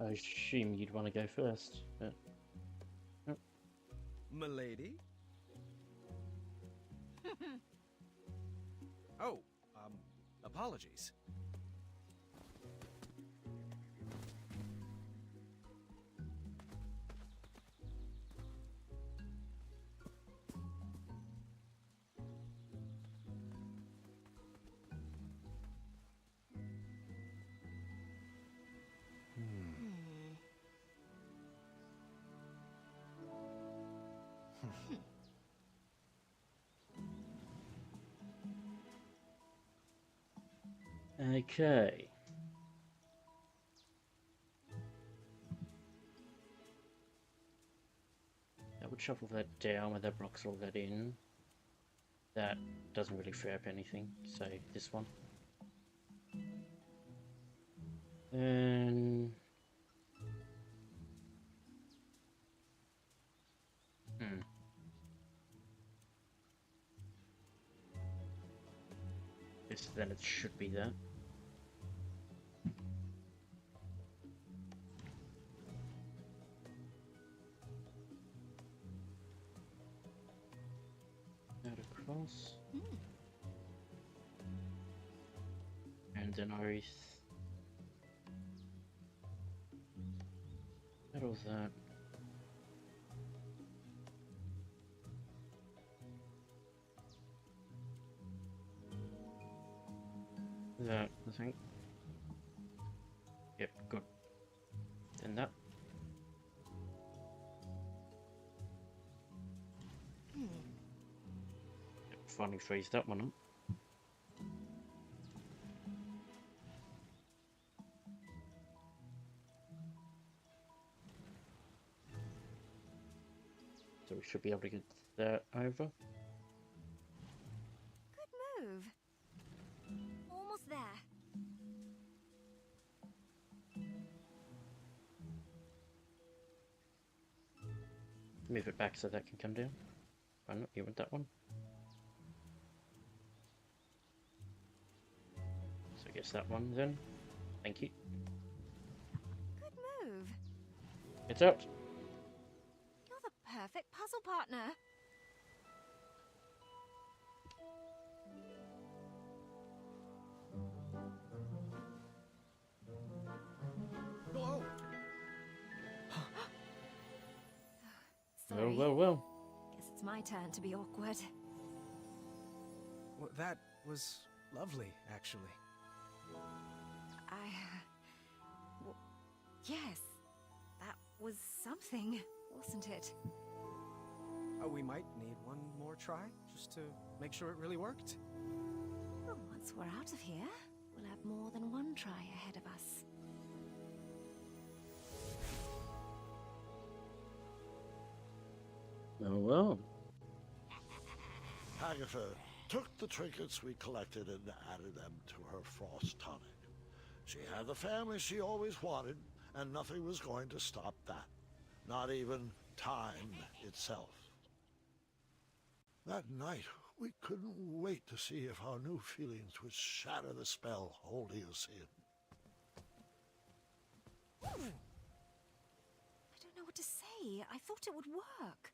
I assume you'd want to go first, but... Oh. Milady? Oh, apologies. Okay. That would shuffle that down with that blocks all that in. That doesn't really free up anything, so this one. And... Yes, then it should be that. That across. And then I settle that. That, I think. Yep, good. Then that. Yep, finally freeze that one up. So we should be able to get that over. Good move. Almost there. Move it back so that can come down. Why not? You want that one? So I guess that one then. Thank you. Good move. It's out. You're the perfect puzzle partner. Oh. Sorry. Well. Guess it's my turn to be awkward. Well, that was lovely, actually. Yes, that was something, wasn't it? Oh, we might need one more try, just to make sure it really worked. Well, once we're out of here, we'll have more than one try ahead of us. Oh well. Agatha took the trinkets we collected and added them to her frost tonic. She had the family she always wanted, and nothing was going to stop that. Not even time itself. That night, we couldn't wait to see if our new feelings would shatter the spell holding us in. way. I thought it would work.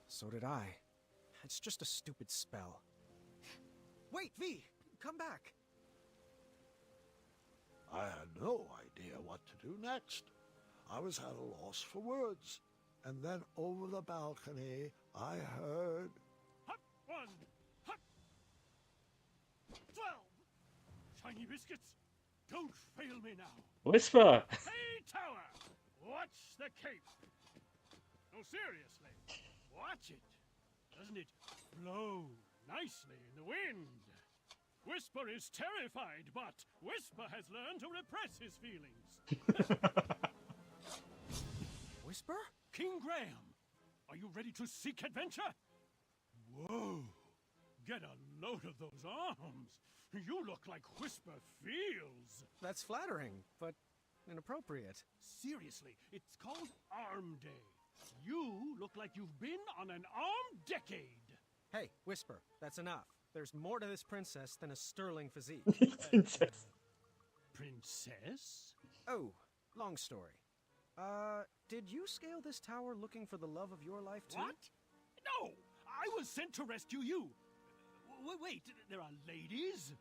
So did I. It's just a stupid spell. Wait, V! Come back! I had no idea what to do next. I was at a loss for words. And then over the balcony, I heard... Hop 1, hop 12. Shiny biscuits, don't fail me now. Whisper! Hey, tower! Watch the cape! No, seriously, watch it. Doesn't it flow nicely in the wind? Whisper is terrified, but Whisper has learned to repress his feelings. Whisper? King Graham, are you ready to seek adventure? Whoa! Get a load of those arms. You look like Whisper feels. That's flattering, but inappropriate. Seriously, it's called Arm Day. You look like you've been on an arm decade. Hey, Whisper, that's enough. There's more to this princess than a sterling physique. Princess. Princess? Oh, long story. Did you scale this tower looking for the love of your life, too? What? No! I was sent to rescue you. Wait, there are ladies?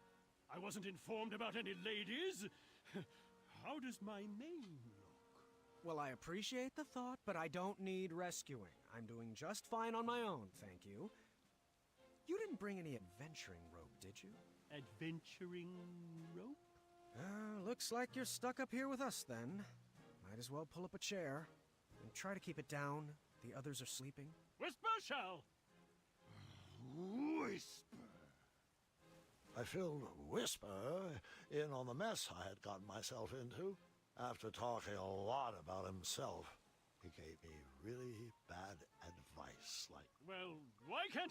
I wasn't informed about any ladies. How does my mane look? Well, I appreciate the thought, but I don't need rescuing. I'm doing just fine on my own, thank you. You didn't bring any adventuring rope, did you? Adventuring rope? Looks like you're stuck up here with us, then. Might as well pull up a chair. And try to keep it down. The others are sleeping. Whisper shall! Whisper! I filled Whisper in on the mess I had gotten myself into. After talking a lot about himself, he gave me really bad advice, like... Well, why can't you...